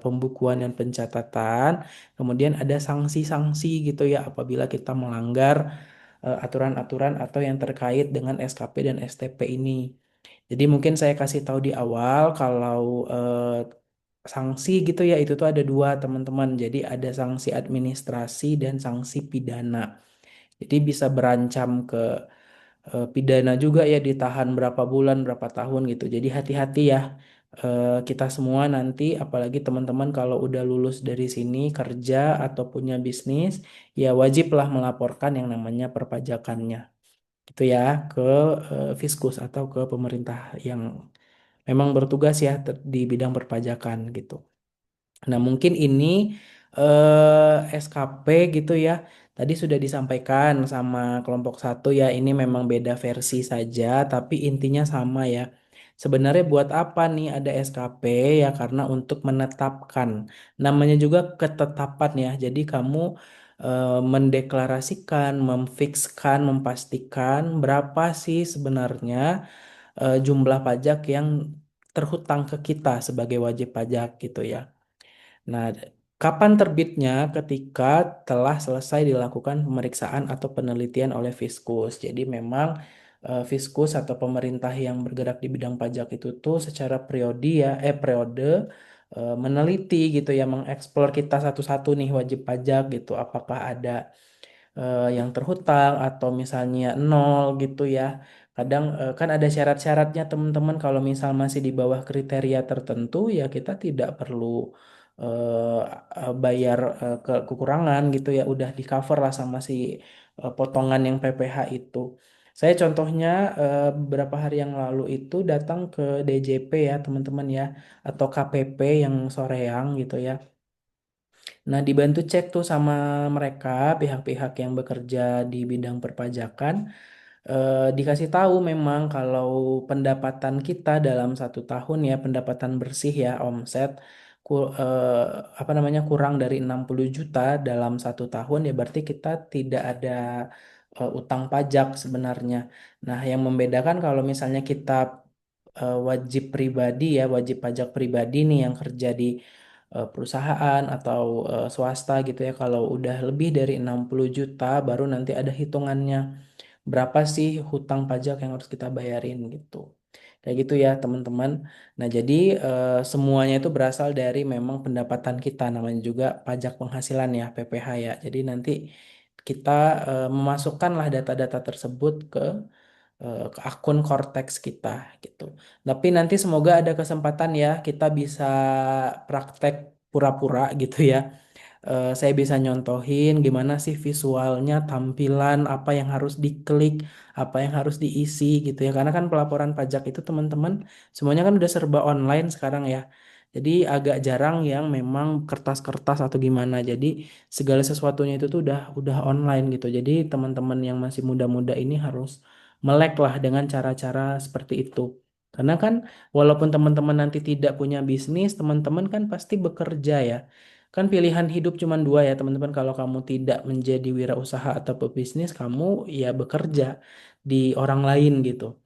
pembukuan dan pencatatan. Kemudian ada sanksi-sanksi gitu ya apabila kita melanggar aturan-aturan atau yang terkait dengan SKP dan STP ini. Jadi mungkin saya kasih tahu di awal kalau sanksi gitu ya itu tuh ada dua teman-teman. Jadi ada sanksi administrasi dan sanksi pidana. Jadi bisa berancam ke pidana juga ya ditahan berapa bulan, berapa tahun gitu. Jadi hati-hati ya kita semua nanti apalagi teman-teman kalau udah lulus dari sini kerja atau punya bisnis ya wajiblah melaporkan yang namanya perpajakannya gitu ya ke Fiskus atau ke pemerintah yang memang bertugas ya di bidang perpajakan gitu. Nah, mungkin ini SKP gitu ya. Tadi sudah disampaikan sama kelompok satu ya, ini memang beda versi saja, tapi intinya sama ya. Sebenarnya buat apa nih ada SKP ya? Karena untuk menetapkan, namanya juga ketetapan ya. Jadi kamu mendeklarasikan, memfikskan, memastikan berapa sih sebenarnya jumlah pajak yang terhutang ke kita sebagai wajib pajak gitu ya. Nah, kapan terbitnya? Ketika telah selesai dilakukan pemeriksaan atau penelitian oleh Fiskus. Jadi memang Fiskus atau pemerintah yang bergerak di bidang pajak itu tuh secara periode meneliti gitu ya, mengeksplor kita satu-satu nih wajib pajak gitu. Apakah ada yang terhutang atau misalnya nol gitu ya. Kadang kan ada syarat-syaratnya teman-teman kalau misal masih di bawah kriteria tertentu ya kita tidak perlu eh, bayar kekurangan gitu ya udah di cover lah sama si potongan yang PPh itu. Saya contohnya beberapa hari yang lalu itu datang ke DJP ya teman-teman ya atau KPP yang Soreang gitu ya. Nah, dibantu cek tuh sama mereka, pihak-pihak yang bekerja di bidang perpajakan, dikasih tahu memang kalau pendapatan kita dalam satu tahun ya, pendapatan bersih ya, omset, apa namanya, kurang dari 60 juta dalam satu tahun ya, berarti kita tidak ada utang pajak sebenarnya. Nah, yang membedakan kalau misalnya kita wajib pribadi ya, wajib pajak pribadi nih yang kerja di perusahaan atau swasta gitu ya. Kalau udah lebih dari 60 juta baru nanti ada hitungannya berapa sih hutang pajak yang harus kita bayarin gitu. Kayak gitu ya teman-teman. Nah jadi semuanya itu berasal dari memang pendapatan kita namanya juga pajak penghasilan ya PPh ya. Jadi nanti kita memasukkanlah data-data tersebut ke akun Cortex kita gitu. Tapi nanti semoga ada kesempatan ya kita bisa praktek pura-pura gitu ya. Saya bisa nyontohin gimana sih visualnya, tampilan, apa yang harus diklik, apa yang harus diisi gitu ya. Karena kan pelaporan pajak itu teman-teman semuanya kan udah serba online sekarang ya. Jadi agak jarang yang memang kertas-kertas atau gimana. Jadi segala sesuatunya itu tuh udah online gitu. Jadi teman-teman yang masih muda-muda ini harus melek lah dengan cara-cara seperti itu. Karena kan walaupun teman-teman nanti tidak punya bisnis, teman-teman kan pasti bekerja ya. Kan pilihan hidup cuma dua ya teman-teman. Kalau kamu tidak menjadi wirausaha atau pebisnis, kamu ya bekerja di orang lain gitu.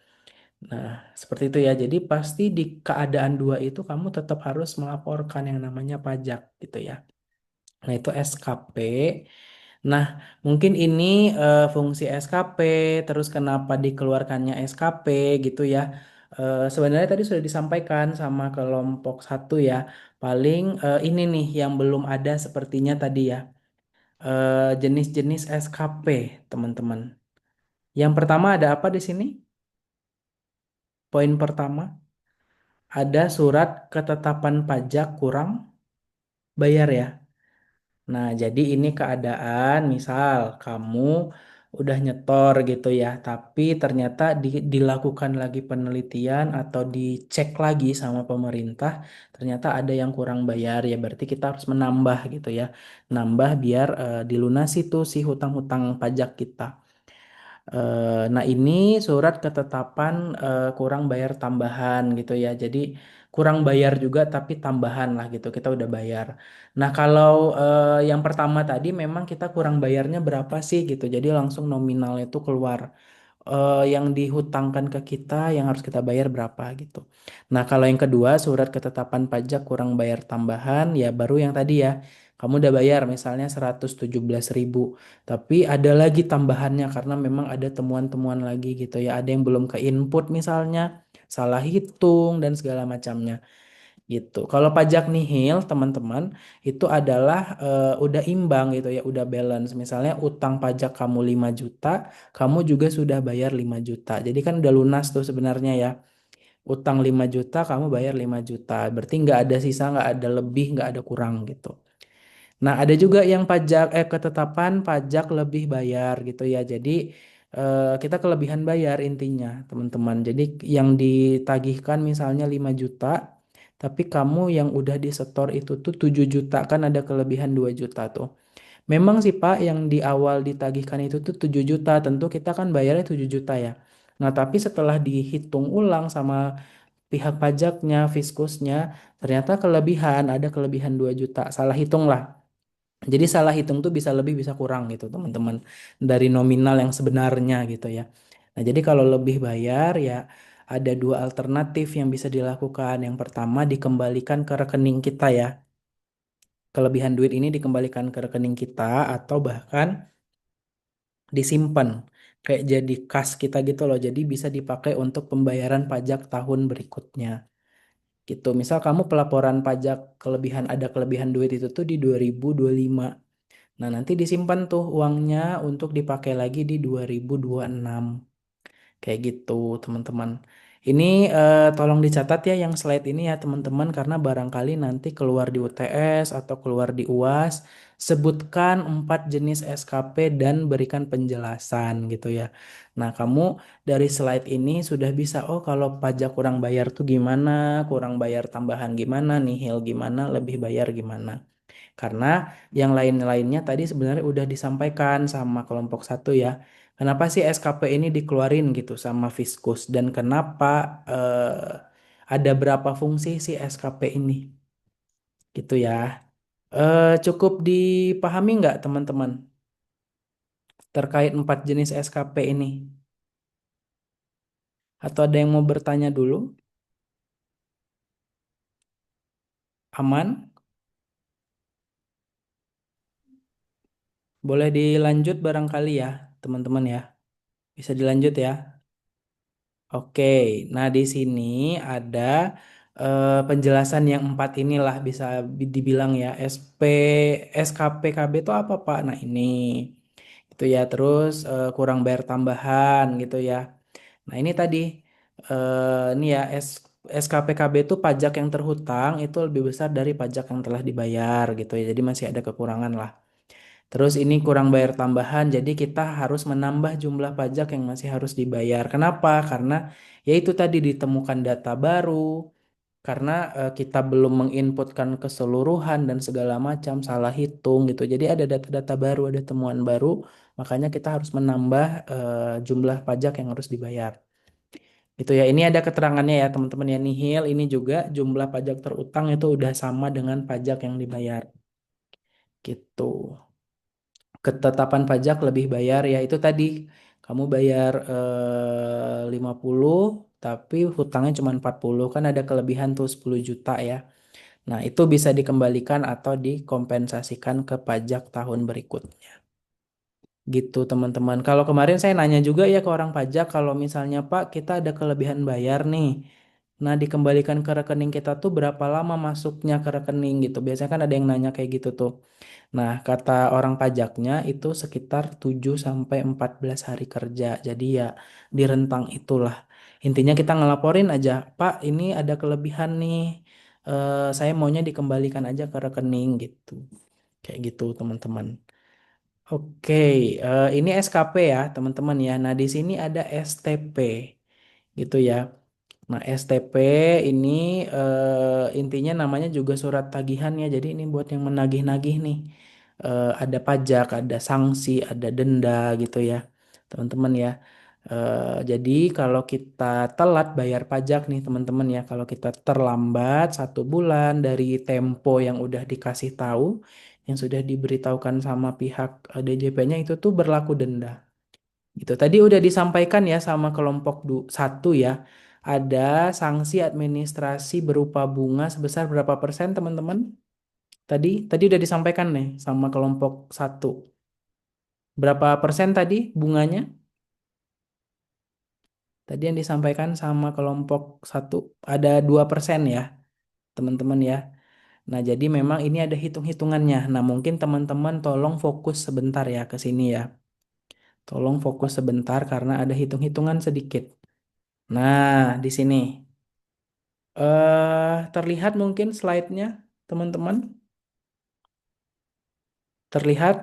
Nah, seperti itu ya. Jadi pasti di keadaan dua itu kamu tetap harus melaporkan yang namanya pajak gitu ya. Nah, itu SKP. Nah, mungkin ini fungsi SKP, terus kenapa dikeluarkannya SKP gitu ya. Sebenarnya tadi sudah disampaikan sama kelompok satu ya. Paling ini nih yang belum ada sepertinya tadi ya. Jenis-jenis SKP, teman-teman. Yang pertama ada apa di sini? Poin pertama, ada surat ketetapan pajak kurang bayar ya. Nah, jadi ini keadaan misal kamu udah nyetor gitu ya, tapi ternyata dilakukan lagi penelitian atau dicek lagi sama pemerintah, ternyata ada yang kurang bayar ya, berarti kita harus menambah gitu ya. Nambah biar dilunasi tuh si hutang-hutang pajak kita. Nah, ini surat ketetapan kurang bayar tambahan gitu ya. Jadi kurang bayar juga tapi tambahan lah gitu. Kita udah bayar. Nah, kalau yang pertama tadi memang kita kurang bayarnya berapa sih gitu. Jadi langsung nominalnya itu keluar. Yang dihutangkan ke kita yang harus kita bayar berapa gitu. Nah, kalau yang kedua surat ketetapan pajak kurang bayar tambahan ya baru yang tadi ya. Kamu udah bayar misalnya 117.000, tapi ada lagi tambahannya karena memang ada temuan-temuan lagi gitu ya. Ada yang belum ke input misalnya, salah hitung dan segala macamnya gitu. Kalau pajak nihil, teman-teman, itu adalah udah imbang gitu ya, udah balance. Misalnya utang pajak kamu 5 juta, kamu juga sudah bayar 5 juta. Jadi kan udah lunas tuh sebenarnya ya. Utang 5 juta, kamu bayar 5 juta. Berarti nggak ada sisa, nggak ada lebih, nggak ada kurang gitu. Nah, ada juga yang pajak ketetapan pajak lebih bayar gitu ya. Jadi kita kelebihan bayar intinya, teman-teman. Jadi yang ditagihkan misalnya 5 juta, tapi kamu yang udah disetor itu tuh 7 juta, kan ada kelebihan 2 juta tuh. Memang sih Pak yang di awal ditagihkan itu tuh 7 juta, tentu kita kan bayarnya 7 juta ya. Nah, tapi setelah dihitung ulang sama pihak pajaknya, fiskusnya, ternyata kelebihan, ada kelebihan 2 juta. Salah hitung lah. Jadi salah hitung tuh bisa lebih bisa kurang gitu teman-teman dari nominal yang sebenarnya gitu ya. Nah jadi kalau lebih bayar ya ada dua alternatif yang bisa dilakukan. Yang pertama dikembalikan ke rekening kita ya. Kelebihan duit ini dikembalikan ke rekening kita atau bahkan disimpan kayak jadi kas kita gitu loh. Jadi bisa dipakai untuk pembayaran pajak tahun berikutnya gitu. Misal kamu pelaporan pajak kelebihan ada kelebihan duit itu tuh di 2025. Nah, nanti disimpan tuh uangnya untuk dipakai lagi di 2026. Kayak gitu, teman-teman. Ini tolong dicatat ya yang slide ini ya, teman-teman, karena barangkali nanti keluar di UTS atau keluar di UAS, sebutkan 4 jenis SKP dan berikan penjelasan gitu ya. Nah, kamu dari slide ini sudah bisa, oh kalau pajak kurang bayar tuh gimana, kurang bayar tambahan gimana, nihil gimana, lebih bayar gimana. Karena yang lain-lainnya tadi sebenarnya udah disampaikan sama kelompok satu ya. Kenapa sih SKP ini dikeluarin gitu sama Fiskus dan kenapa ada berapa fungsi sih SKP ini gitu ya. Cukup dipahami nggak teman-teman terkait 4 jenis SKP ini? Atau ada yang mau bertanya dulu? Aman? Boleh dilanjut barangkali ya teman-teman ya. Bisa dilanjut ya. Oke, nah di sini ada penjelasan yang 4 inilah bisa dibilang ya SKPKB itu apa Pak? Nah ini itu ya terus kurang bayar tambahan gitu ya. Nah ini tadi ini ya SKPKB itu pajak yang terhutang itu lebih besar dari pajak yang telah dibayar gitu ya. Jadi masih ada kekurangan lah. Terus ini kurang bayar tambahan, jadi kita harus menambah jumlah pajak yang masih harus dibayar. Kenapa? Karena ya itu tadi ditemukan data baru, karena kita belum menginputkan keseluruhan dan segala macam, salah hitung gitu. Jadi ada data-data baru, ada temuan baru, makanya kita harus menambah jumlah pajak yang harus dibayar. Itu ya, ini ada keterangannya ya teman-teman ya nihil, ini juga jumlah pajak terutang itu udah sama dengan pajak yang dibayar. gitu. Ketetapan pajak lebih bayar ya itu tadi kamu bayar 50 tapi hutangnya cuma 40 kan ada kelebihan tuh 10 juta ya. Nah, itu bisa dikembalikan atau dikompensasikan ke pajak tahun berikutnya. Gitu, teman-teman. Kalau kemarin saya nanya juga ya ke orang pajak, kalau misalnya Pak, kita ada kelebihan bayar nih. Nah, dikembalikan ke rekening kita tuh berapa lama masuknya ke rekening gitu. Biasanya kan ada yang nanya kayak gitu tuh. Nah, kata orang pajaknya itu sekitar 7 sampai 14 hari kerja. Jadi ya di rentang itulah. Intinya kita ngelaporin aja, Pak, ini ada kelebihan nih. Saya maunya dikembalikan aja ke rekening gitu. Kayak gitu, teman-teman. Oke, ini SKP ya, teman-teman ya. Nah, di sini ada STP gitu ya. Nah, STP ini intinya namanya juga surat tagihan ya. Jadi ini buat yang menagih-nagih nih. Ada pajak, ada sanksi, ada denda gitu ya, teman-teman ya. Jadi kalau kita telat bayar pajak nih teman-teman ya, kalau kita terlambat 1 bulan dari tempo yang udah dikasih tahu, yang sudah diberitahukan sama pihak DJP-nya itu tuh berlaku denda. Gitu. Tadi udah disampaikan ya sama kelompok 1 ya. Ada sanksi administrasi berupa bunga sebesar berapa persen, teman-teman? Tadi udah disampaikan nih sama kelompok 1. Berapa persen tadi bunganya? Tadi yang disampaikan sama kelompok 1 ada 2% ya, teman-teman ya. Nah, jadi memang ini ada hitung-hitungannya. Nah, mungkin teman-teman tolong fokus sebentar ya ke sini ya. Tolong fokus sebentar karena ada hitung-hitungan sedikit. Nah, di sini. Terlihat mungkin slide-nya, teman-teman? Terlihat?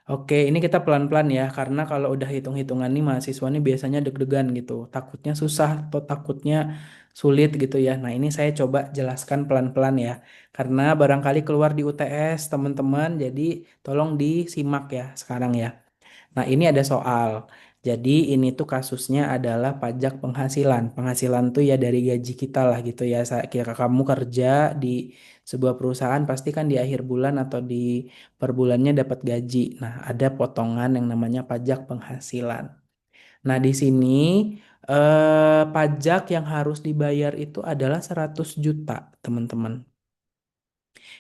Oke, ini kita pelan-pelan ya, karena kalau udah hitung-hitungan nih mahasiswa nih biasanya deg-degan gitu. Takutnya susah atau takutnya sulit gitu ya. Nah, ini saya coba jelaskan pelan-pelan ya. Karena barangkali keluar di UTS, teman-teman, jadi tolong disimak ya sekarang ya. Nah, ini ada soal. Jadi ini tuh kasusnya adalah pajak penghasilan. Penghasilan tuh ya dari gaji kita lah gitu ya. Kira kamu kerja di sebuah perusahaan pasti kan di akhir bulan atau di per bulannya dapat gaji. Nah, ada potongan yang namanya pajak penghasilan. Nah, di sini pajak yang harus dibayar itu adalah 100 juta, teman-teman.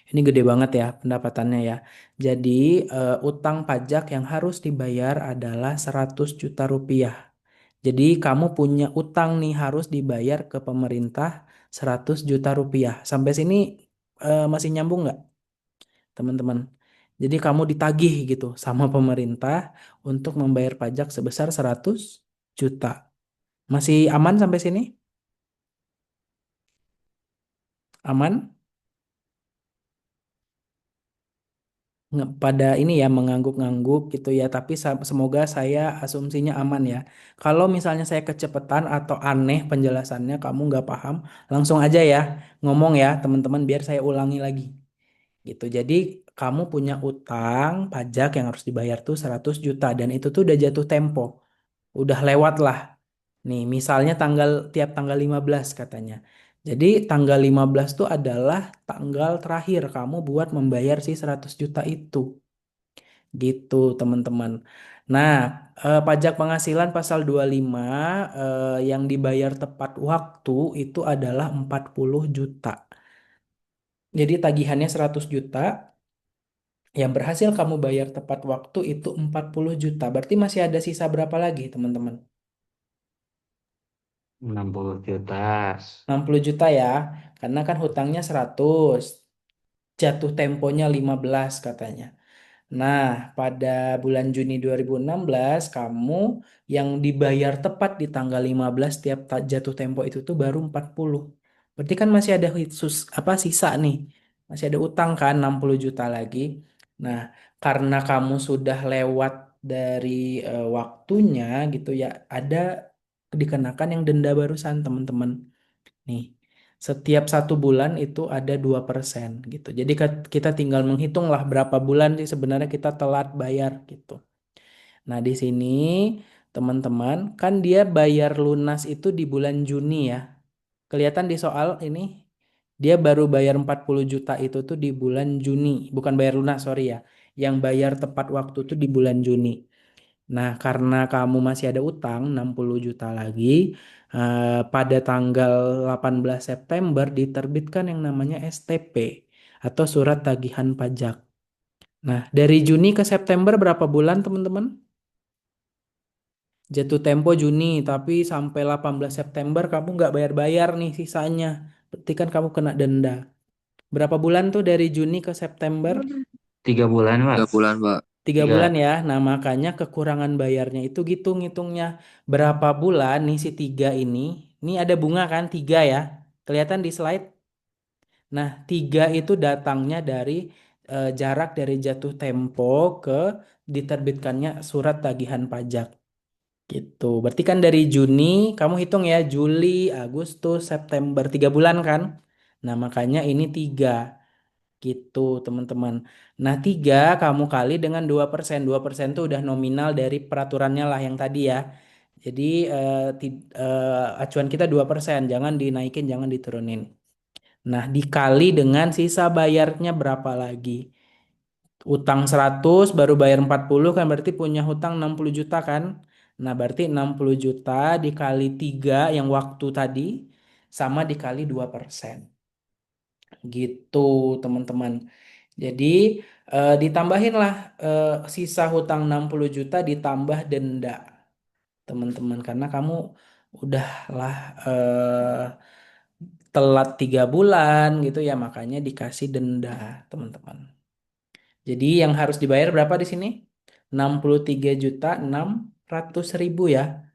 Ini gede banget ya pendapatannya ya. Jadi utang pajak yang harus dibayar adalah 100 juta rupiah. Jadi kamu punya utang nih harus dibayar ke pemerintah 100 juta rupiah. Sampai sini masih nyambung nggak teman-teman? Jadi kamu ditagih gitu sama pemerintah untuk membayar pajak sebesar 100 juta. Masih aman sampai sini? Aman? Pada ini ya mengangguk-ngangguk gitu ya tapi semoga saya asumsinya aman ya. Kalau misalnya saya kecepatan atau aneh penjelasannya kamu nggak paham langsung aja ya ngomong ya teman-teman biar saya ulangi lagi gitu. Jadi kamu punya utang pajak yang harus dibayar tuh 100 juta dan itu tuh udah jatuh tempo, udah lewat lah. Nih misalnya tiap tanggal 15 katanya. Jadi tanggal 15 tuh adalah tanggal terakhir kamu buat membayar si 100 juta itu. Gitu, teman-teman. Nah, pajak penghasilan pasal 25 yang dibayar tepat waktu itu adalah 40 juta. Jadi tagihannya 100 juta, yang berhasil kamu bayar tepat waktu itu 40 juta. Berarti masih ada sisa berapa lagi, teman-teman? 60 juta. 60 juta ya. Karena kan hutangnya 100, jatuh temponya 15 katanya. Nah, pada bulan Juni 2016 kamu yang dibayar tepat di tanggal 15 tiap jatuh tempo itu tuh baru 40. Berarti kan masih ada apa sisa nih. Masih ada utang kan 60 juta lagi. Nah, karena kamu sudah lewat dari waktunya gitu ya, ada dikenakan yang denda barusan teman-teman. Nih, setiap 1 bulan itu ada 2% gitu. Jadi kita tinggal menghitung lah berapa bulan sih sebenarnya kita telat bayar gitu. Nah, di sini teman-teman kan dia bayar lunas itu di bulan Juni ya. Kelihatan di soal ini Dia baru bayar 40 juta itu tuh di bulan Juni, bukan bayar lunas, sorry ya. Yang bayar tepat waktu tuh di bulan Juni. Nah, karena kamu masih ada utang 60 juta lagi, pada tanggal 18 September diterbitkan yang namanya STP atau Surat Tagihan Pajak. Nah, dari Juni ke September berapa bulan, teman-teman? Jatuh tempo Juni, tapi sampai 18 September kamu nggak bayar-bayar nih sisanya. Berarti kan kamu kena denda. Berapa bulan tuh dari Juni ke September? 3 bulan, Pak. 3 bulan, Pak. 3 bulan Tiga. ya. Nah, makanya kekurangan bayarnya itu gitu ngitungnya. Berapa bulan nih si tiga ini? Ini ada bunga kan tiga ya. Kelihatan di slide. Nah, tiga itu datangnya dari jarak dari jatuh tempo ke diterbitkannya surat tagihan pajak. Gitu. Berarti kan dari Juni, kamu hitung ya, Juli, Agustus, September, 3 bulan kan? Nah, makanya ini tiga. Gitu, teman-teman. Nah, tiga kamu kali dengan 2%. 2% itu udah nominal dari peraturannya lah yang tadi ya. Jadi, acuan kita 2%. Jangan dinaikin, jangan diturunin. Nah, dikali dengan sisa bayarnya berapa lagi? Utang 100 baru bayar 40 kan berarti punya hutang 60 juta kan? Nah, berarti 60 juta dikali 3 yang waktu tadi sama dikali 2%. Gitu, teman-teman. Jadi ditambahin lah sisa hutang 60 juta ditambah denda, teman-teman. Karena kamu udah lah telat 3 bulan gitu ya, makanya dikasih denda, teman-teman. Jadi yang harus dibayar berapa di sini? 63.600.000 ya,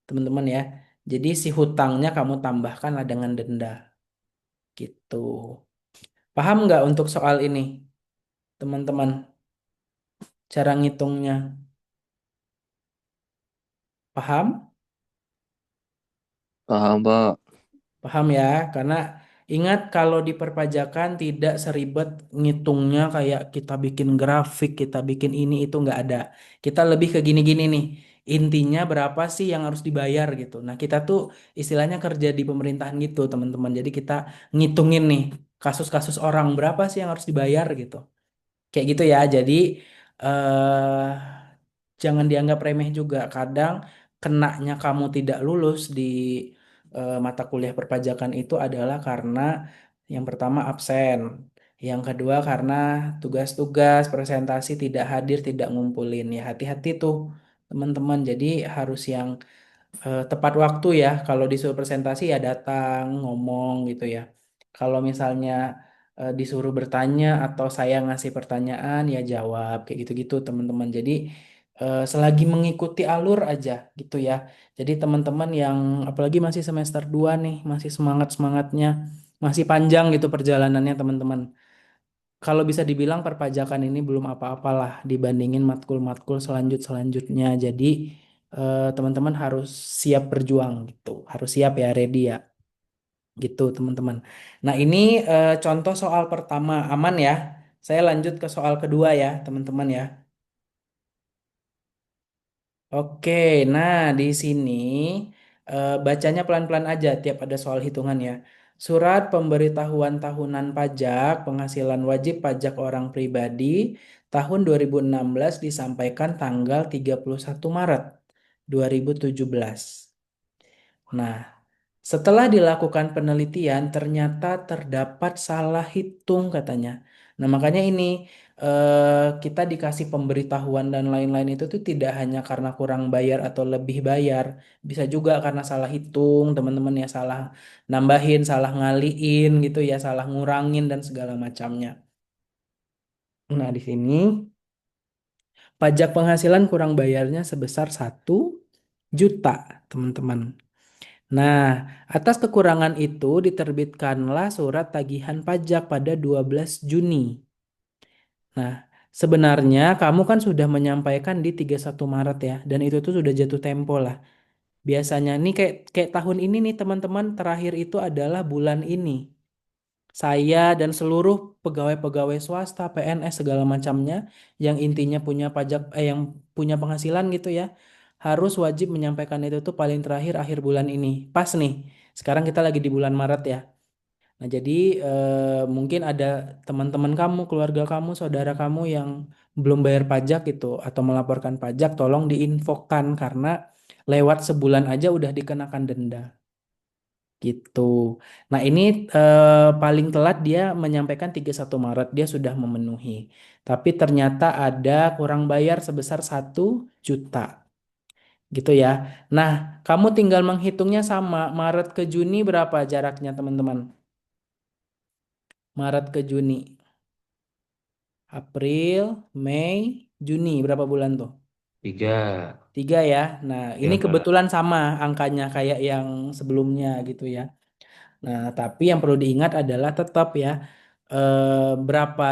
teman-teman ya. Jadi si hutangnya kamu tambahkanlah dengan denda. Gitu. Paham nggak untuk soal ini, teman-teman? Cara ngitungnya. Paham? Paham, Pak. Paham ya? Karena ingat kalau di perpajakan tidak seribet ngitungnya kayak kita bikin grafik, kita bikin ini itu nggak ada. Kita lebih ke gini-gini nih. Intinya berapa sih yang harus dibayar gitu. Nah, kita tuh istilahnya kerja di pemerintahan gitu, teman-teman. Jadi kita ngitungin nih kasus-kasus orang berapa sih yang harus dibayar gitu. Kayak gitu ya. Jadi eh jangan dianggap remeh juga. Kadang kenanya kamu tidak lulus di mata kuliah perpajakan itu adalah karena yang pertama absen, yang kedua karena tugas-tugas presentasi tidak hadir, tidak ngumpulin. Ya hati-hati tuh teman-teman. Jadi harus yang tepat waktu ya. Kalau disuruh presentasi ya datang, ngomong gitu ya. Kalau misalnya disuruh bertanya atau saya ngasih pertanyaan ya jawab kayak gitu-gitu teman-teman. Jadi selagi mengikuti alur aja gitu ya. Jadi teman-teman yang apalagi masih semester 2 nih, masih semangat-semangatnya, masih panjang gitu perjalanannya teman-teman. Kalau bisa dibilang perpajakan ini belum apa-apalah dibandingin matkul-matkul selanjutnya. Jadi teman-teman harus siap berjuang gitu, harus siap ya, ready ya, gitu teman-teman. Nah ini contoh soal pertama aman ya. Saya lanjut ke soal kedua ya, teman-teman ya. Oke, nah di sini bacanya pelan-pelan aja tiap ada soal hitungan ya. Surat pemberitahuan tahunan pajak, penghasilan wajib pajak orang pribadi tahun 2016 disampaikan tanggal 31 Maret 2017. Nah, setelah dilakukan penelitian ternyata terdapat salah hitung katanya. Nah, makanya ini kita dikasih pemberitahuan dan lain-lain itu tuh tidak hanya karena kurang bayar atau lebih bayar, bisa juga karena salah hitung, teman-teman ya salah nambahin, salah ngaliin gitu ya, salah ngurangin dan segala macamnya. Nah, di sini pajak penghasilan kurang bayarnya sebesar 1 juta, teman-teman. Nah, atas kekurangan itu diterbitkanlah surat tagihan pajak pada 12 Juni. Nah, sebenarnya kamu kan sudah menyampaikan di 31 Maret ya, dan itu tuh sudah jatuh tempo lah. Biasanya nih kayak tahun ini nih teman-teman terakhir itu adalah bulan ini. Saya dan seluruh pegawai-pegawai swasta, PNS segala macamnya yang intinya punya pajak yang punya penghasilan gitu ya, harus wajib menyampaikan itu tuh paling terakhir akhir bulan ini. Pas nih. Sekarang kita lagi di bulan Maret ya. Nah, jadi mungkin ada teman-teman kamu, keluarga kamu, saudara kamu yang belum bayar pajak itu atau melaporkan pajak, tolong diinfokan karena lewat sebulan aja udah dikenakan denda gitu. Nah, ini paling telat dia menyampaikan 31 Maret dia sudah memenuhi. Tapi ternyata ada kurang bayar sebesar 1 juta gitu ya. Nah, kamu tinggal menghitungnya sama Maret ke Juni berapa jaraknya teman-teman? Maret ke Juni. April, Mei, Juni berapa bulan tuh? 3. 3 ya. Nah, Ya, ini Pak. kebetulan sama angkanya kayak yang sebelumnya gitu ya. Nah, tapi yang perlu diingat adalah tetap ya berapa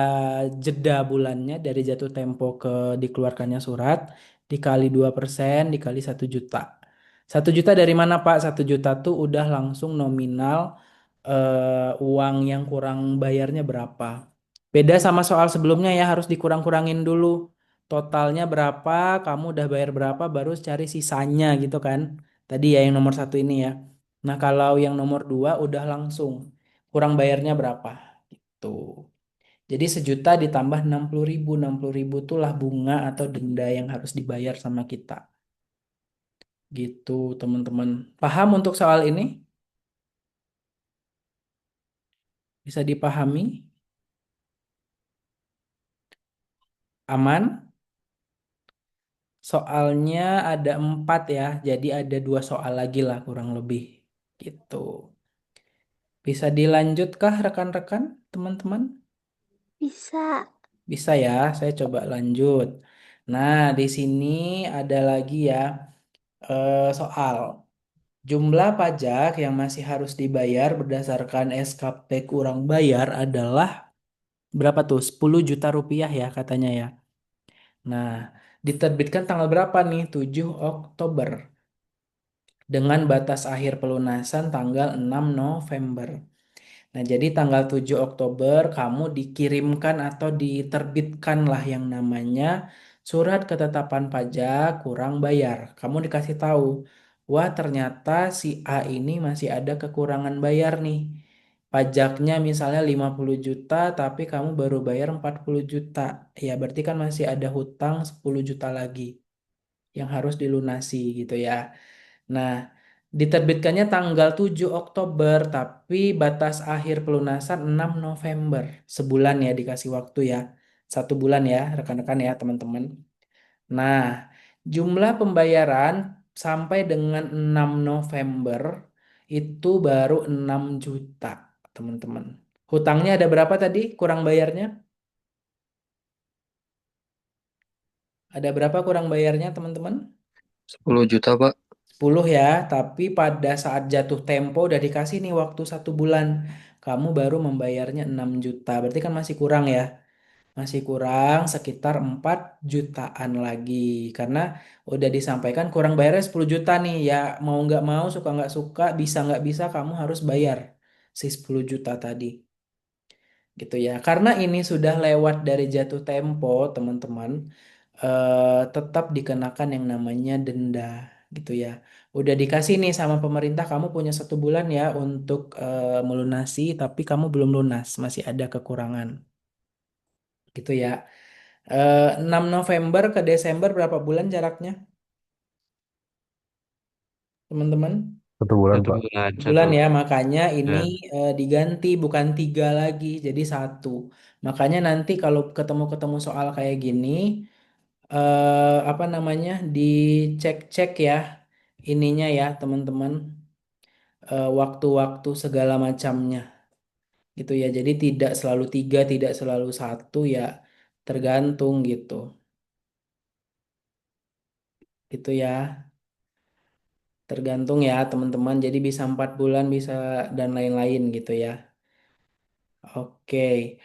jeda bulannya dari jatuh tempo ke dikeluarkannya surat dikali 2% dikali 1 juta. 1 juta dari mana Pak? 1 juta tuh udah langsung nominal uang yang kurang bayarnya berapa. Beda sama soal sebelumnya ya harus dikurang-kurangin dulu. Totalnya berapa, kamu udah bayar berapa, baru cari sisanya gitu kan. Tadi ya yang nomor satu ini ya. Nah, kalau yang nomor dua udah langsung kurang bayarnya berapa gitu. Jadi 1 juta ditambah 60.000, 60.000 itulah bunga atau denda yang harus dibayar sama kita. Gitu, teman-teman. Paham untuk soal ini? Bisa dipahami? Aman? Soalnya ada 4 ya, jadi ada 2 soal lagi lah kurang lebih. Gitu. Bisa dilanjutkah rekan-rekan, teman-teman? Bisa. Bisa ya, saya coba lanjut. Nah, di sini ada lagi ya soal jumlah pajak yang masih harus dibayar berdasarkan SKP kurang bayar adalah berapa tuh? 10 juta rupiah ya katanya ya. Nah, diterbitkan tanggal berapa nih? 7 Oktober dengan batas akhir pelunasan tanggal 6 November. Nah, jadi tanggal 7 Oktober kamu dikirimkan atau diterbitkanlah yang namanya surat ketetapan pajak kurang bayar. Kamu dikasih tahu, wah ternyata si A ini masih ada kekurangan bayar nih. Pajaknya misalnya 50 juta tapi kamu baru bayar 40 juta. Ya, berarti kan masih ada hutang 10 juta lagi yang harus dilunasi gitu ya. Nah, diterbitkannya tanggal 7 Oktober, tapi batas akhir pelunasan 6 November. Sebulan ya dikasih waktu ya. 1 bulan ya, rekan-rekan ya, teman-teman. Nah, jumlah pembayaran sampai dengan 6 November itu baru 6 juta, teman-teman. Hutangnya ada berapa tadi kurang bayarnya? Ada berapa kurang bayarnya, teman-teman? 10 juta, Pak. 10 ya, tapi pada saat jatuh tempo udah dikasih nih waktu 1 bulan. Kamu baru membayarnya 6 juta. Berarti kan masih kurang ya. Masih kurang sekitar 4 jutaan lagi. Karena udah disampaikan kurang bayarnya 10 juta nih. Ya mau nggak mau, suka nggak suka, bisa nggak bisa kamu harus bayar si 10 juta tadi. Gitu ya. Karena ini sudah lewat dari jatuh tempo, teman-teman, tetap dikenakan yang namanya denda, gitu ya. Udah dikasih nih sama pemerintah, kamu punya 1 bulan ya untuk melunasi, tapi kamu belum lunas, masih ada kekurangan, gitu ya. 6 November ke Desember berapa bulan jaraknya, teman-teman? 1 bulan, Satu Pak. bulan, Bulan satu. ya, makanya ini Ya. diganti bukan 3 lagi, jadi 1. Makanya nanti kalau ketemu-ketemu soal kayak gini, apa namanya, dicek-cek ya ininya ya teman-teman, waktu-waktu segala macamnya gitu ya. Jadi tidak selalu 3, tidak selalu 1 ya, tergantung gitu. Gitu ya, tergantung ya teman-teman. Jadi bisa 4 bulan, bisa dan lain-lain gitu ya. Oke,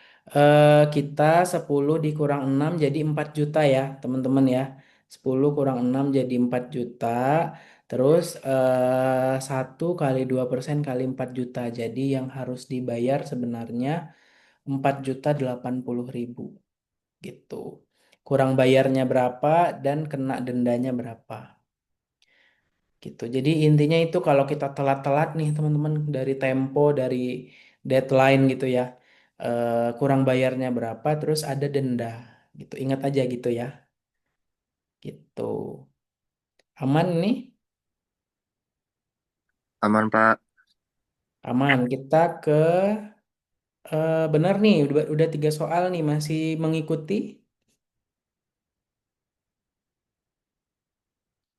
kita 10 dikurang 6 jadi 4 juta ya teman-teman ya. 10 kurang 6 jadi 4 juta. Terus 1 kali 2% kali 4 juta. Jadi yang harus dibayar sebenarnya 4.080.000 gitu. Kurang bayarnya berapa dan kena dendanya berapa gitu. Jadi intinya itu kalau kita telat-telat nih teman-teman dari tempo dari deadline gitu ya. Kurang bayarnya berapa, terus ada denda gitu. Ingat aja gitu ya. Gitu. Aman nih? Aman, Pak. Aman. Kita ke benar nih, udah 3 soal nih, masih mengikuti?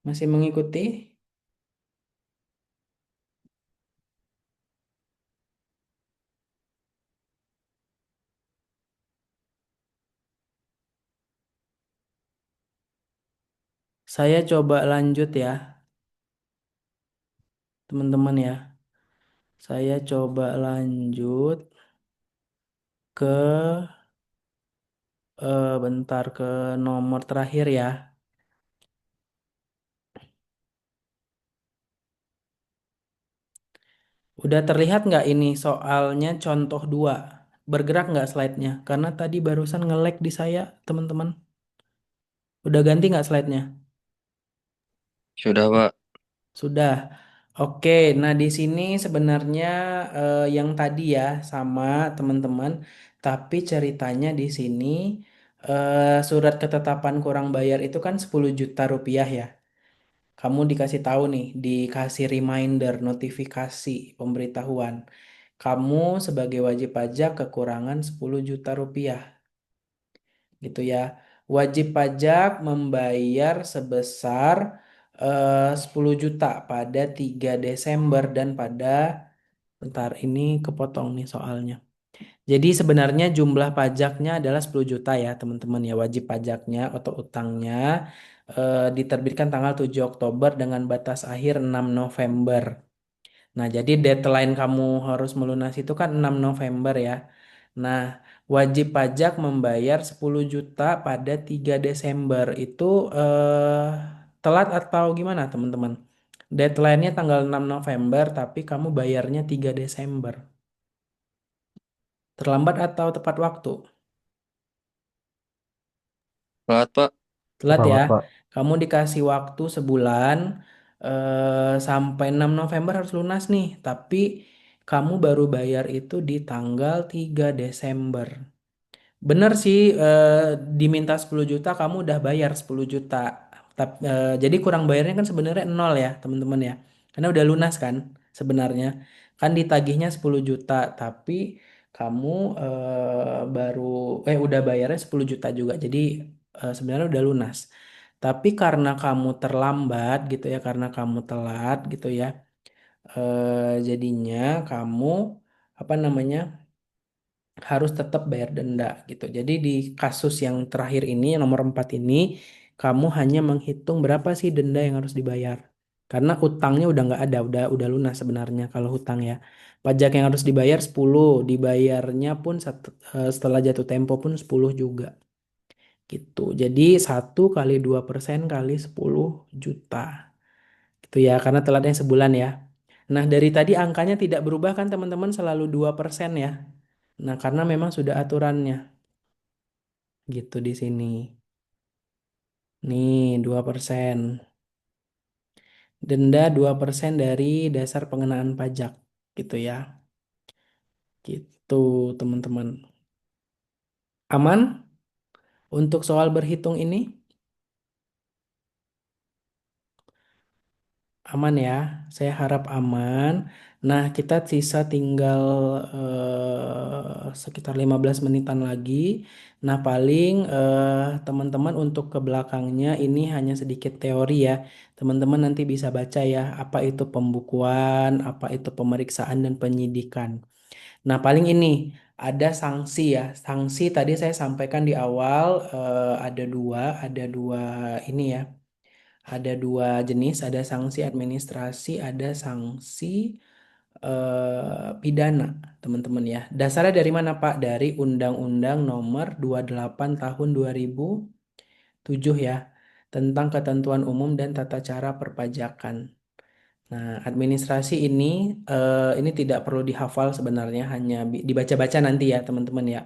Masih mengikuti? Saya coba lanjut ya, teman-teman ya. Saya coba lanjut ke bentar ke nomor terakhir ya. Udah terlihat nggak ini soalnya contoh 2? Bergerak nggak slide-nya? Karena tadi barusan nge-lag di saya, teman-teman. Udah ganti nggak slide-nya? Sudah, Pak. Sudah. Oke, nah di sini sebenarnya yang tadi ya sama teman-teman, tapi ceritanya di sini surat ketetapan kurang bayar itu kan 10 juta rupiah ya. Kamu dikasih tahu nih, dikasih reminder, notifikasi, pemberitahuan. Kamu sebagai wajib pajak kekurangan 10 juta rupiah, gitu ya. Wajib pajak membayar sebesar 10 juta pada 3 Desember dan pada, bentar ini kepotong nih soalnya. Jadi sebenarnya jumlah pajaknya adalah 10 juta ya teman-teman ya, wajib pajaknya atau utangnya diterbitkan tanggal 7 Oktober dengan batas akhir 6 November. Nah, jadi deadline kamu harus melunasi itu kan 6 November ya. Nah, wajib pajak membayar 10 juta pada 3 Desember. Itu telat atau gimana, teman-teman? Deadline-nya tanggal 6 November, tapi kamu bayarnya 3 Desember. Terlambat atau tepat waktu? Telat, Pak. Telat ya. Selamat, Pak. Kamu dikasih waktu sebulan sampai 6 November harus lunas nih, tapi kamu baru bayar itu di tanggal 3 Desember. Bener sih, diminta 10 juta kamu udah bayar 10 juta. Jadi kurang bayarnya kan sebenarnya nol ya teman-teman ya. Karena udah lunas kan sebenarnya. Kan ditagihnya 10 juta tapi kamu baru udah bayarnya 10 juta juga. Jadi sebenarnya udah lunas. Tapi karena kamu terlambat gitu ya, karena kamu telat gitu ya. Jadinya kamu apa namanya? Harus tetap bayar denda gitu. Jadi di kasus yang terakhir ini, yang nomor 4 ini, kamu hanya menghitung berapa sih denda yang harus dibayar. Karena utangnya udah nggak ada, udah lunas sebenarnya kalau hutang ya. Pajak yang harus dibayar 10, dibayarnya pun setelah jatuh tempo pun 10 juga gitu. Jadi 1 kali 2% kali 10 juta. Gitu ya, karena telatnya sebulan ya. Nah, dari tadi angkanya tidak berubah kan teman-teman, selalu 2% ya. Nah, karena memang sudah aturannya gitu di sini. Nih, 2%. Denda 2% dari dasar pengenaan pajak gitu ya. Gitu, teman-teman. Aman untuk soal berhitung ini? Aman ya, saya harap aman. Nah, kita sisa tinggal sekitar 15 menitan lagi. Nah, paling teman-teman untuk ke belakangnya ini hanya sedikit teori ya. Teman-teman nanti bisa baca ya, apa itu pembukuan, apa itu pemeriksaan dan penyidikan. Nah, paling ini ada sanksi ya. Sanksi tadi saya sampaikan di awal ada dua ini ya. Ada 2 jenis, ada sanksi administrasi, ada sanksi pidana, teman-teman ya. Dasarnya dari mana, Pak? Dari Undang-Undang Nomor 28 Tahun 2007 ya, tentang Ketentuan Umum dan Tata Cara Perpajakan. Nah, administrasi ini tidak perlu dihafal sebenarnya, hanya dibaca-baca nanti ya, teman-teman ya.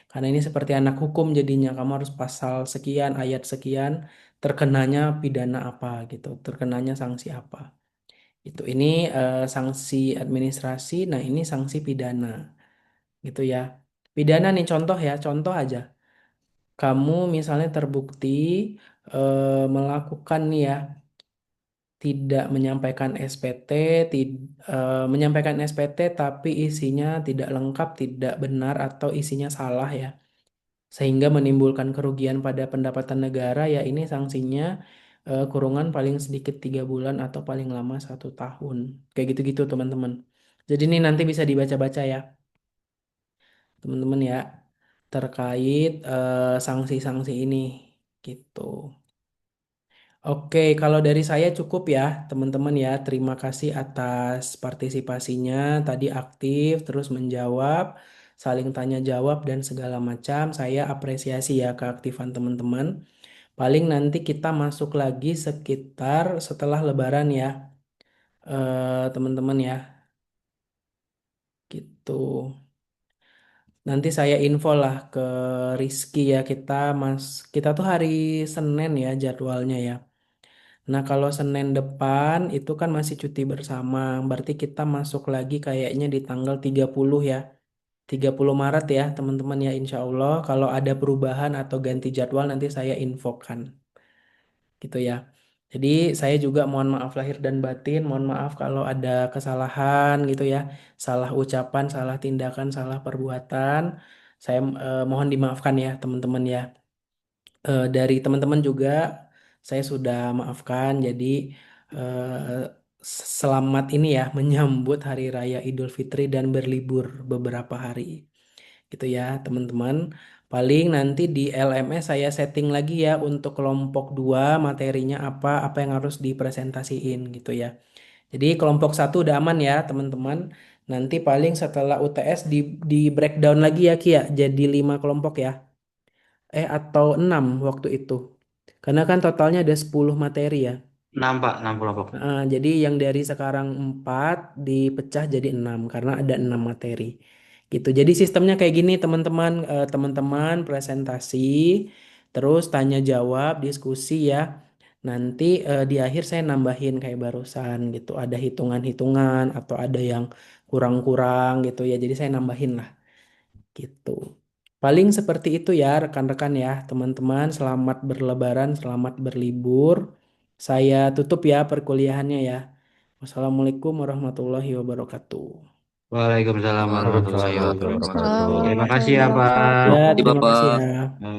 Karena ini seperti anak hukum jadinya, kamu harus pasal sekian, ayat sekian, terkenanya pidana apa gitu, terkenanya sanksi apa. Itu ini sanksi administrasi, nah ini sanksi pidana. gitu ya. Pidana nih contoh ya, contoh aja. Kamu misalnya terbukti melakukan nih ya, tidak menyampaikan SPT, menyampaikan SPT tapi isinya tidak lengkap, tidak benar atau isinya salah ya, sehingga menimbulkan kerugian pada pendapatan negara ya ini sanksinya kurungan paling sedikit 3 bulan atau paling lama 1 tahun. Kayak gitu-gitu teman-teman. Jadi ini nanti bisa dibaca-baca ya teman-teman ya terkait sanksi-sanksi ini gitu. Oke, kalau dari saya cukup ya, teman-teman ya. Terima kasih atas partisipasinya. Tadi aktif, terus menjawab, saling tanya jawab dan segala macam. Saya apresiasi ya keaktifan teman-teman. Paling nanti kita masuk lagi sekitar setelah Lebaran ya, teman-teman ya. Gitu. Nanti saya info lah ke Rizky ya. Kita tuh hari Senin ya jadwalnya ya. Nah, kalau Senin depan itu kan masih cuti bersama. Berarti kita masuk lagi kayaknya di tanggal 30 ya. 30 Maret ya, teman-teman ya insya Allah. Kalau ada perubahan atau ganti jadwal nanti saya infokan. Gitu ya. Jadi saya juga mohon maaf lahir dan batin. Mohon maaf kalau ada kesalahan gitu ya. Salah ucapan, salah tindakan, salah perbuatan. Saya mohon dimaafkan ya teman-teman ya. Dari teman-teman juga saya sudah maafkan. Jadi eh, selamat ini ya menyambut Hari Raya Idul Fitri dan berlibur beberapa hari. Gitu ya teman-teman. Paling nanti di LMS saya setting lagi ya untuk kelompok 2 materinya apa yang harus dipresentasiin gitu ya. Jadi kelompok 1 udah aman ya teman-teman. Nanti paling setelah UTS di breakdown lagi ya Kia jadi 5 kelompok ya. Atau 6 waktu itu. Karena kan totalnya ada 10 materi ya. 6 Pak, 6 kelompok. Jadi yang dari sekarang 4 dipecah jadi 6 karena ada 6 materi. Gitu. Jadi sistemnya kayak gini teman-teman, teman-teman presentasi, terus tanya jawab, diskusi ya. Nanti di akhir saya nambahin kayak barusan gitu. Ada hitungan-hitungan atau ada yang kurang-kurang gitu ya. Jadi saya nambahin lah gitu. Paling seperti itu ya rekan-rekan ya, teman-teman. Selamat berlebaran, selamat berlibur. Saya tutup ya perkuliahannya ya. Wassalamualaikum warahmatullahi wabarakatuh. Waalaikumsalam Waalaikumsalam warahmatullahi warahmatullahi wabarakatuh. wabarakatuh. Waalaikumsalam Terima kasih warahmatullahi ya wabarakatuh. Ya, Pak. Terima kasih terima kasih Bapak. ya.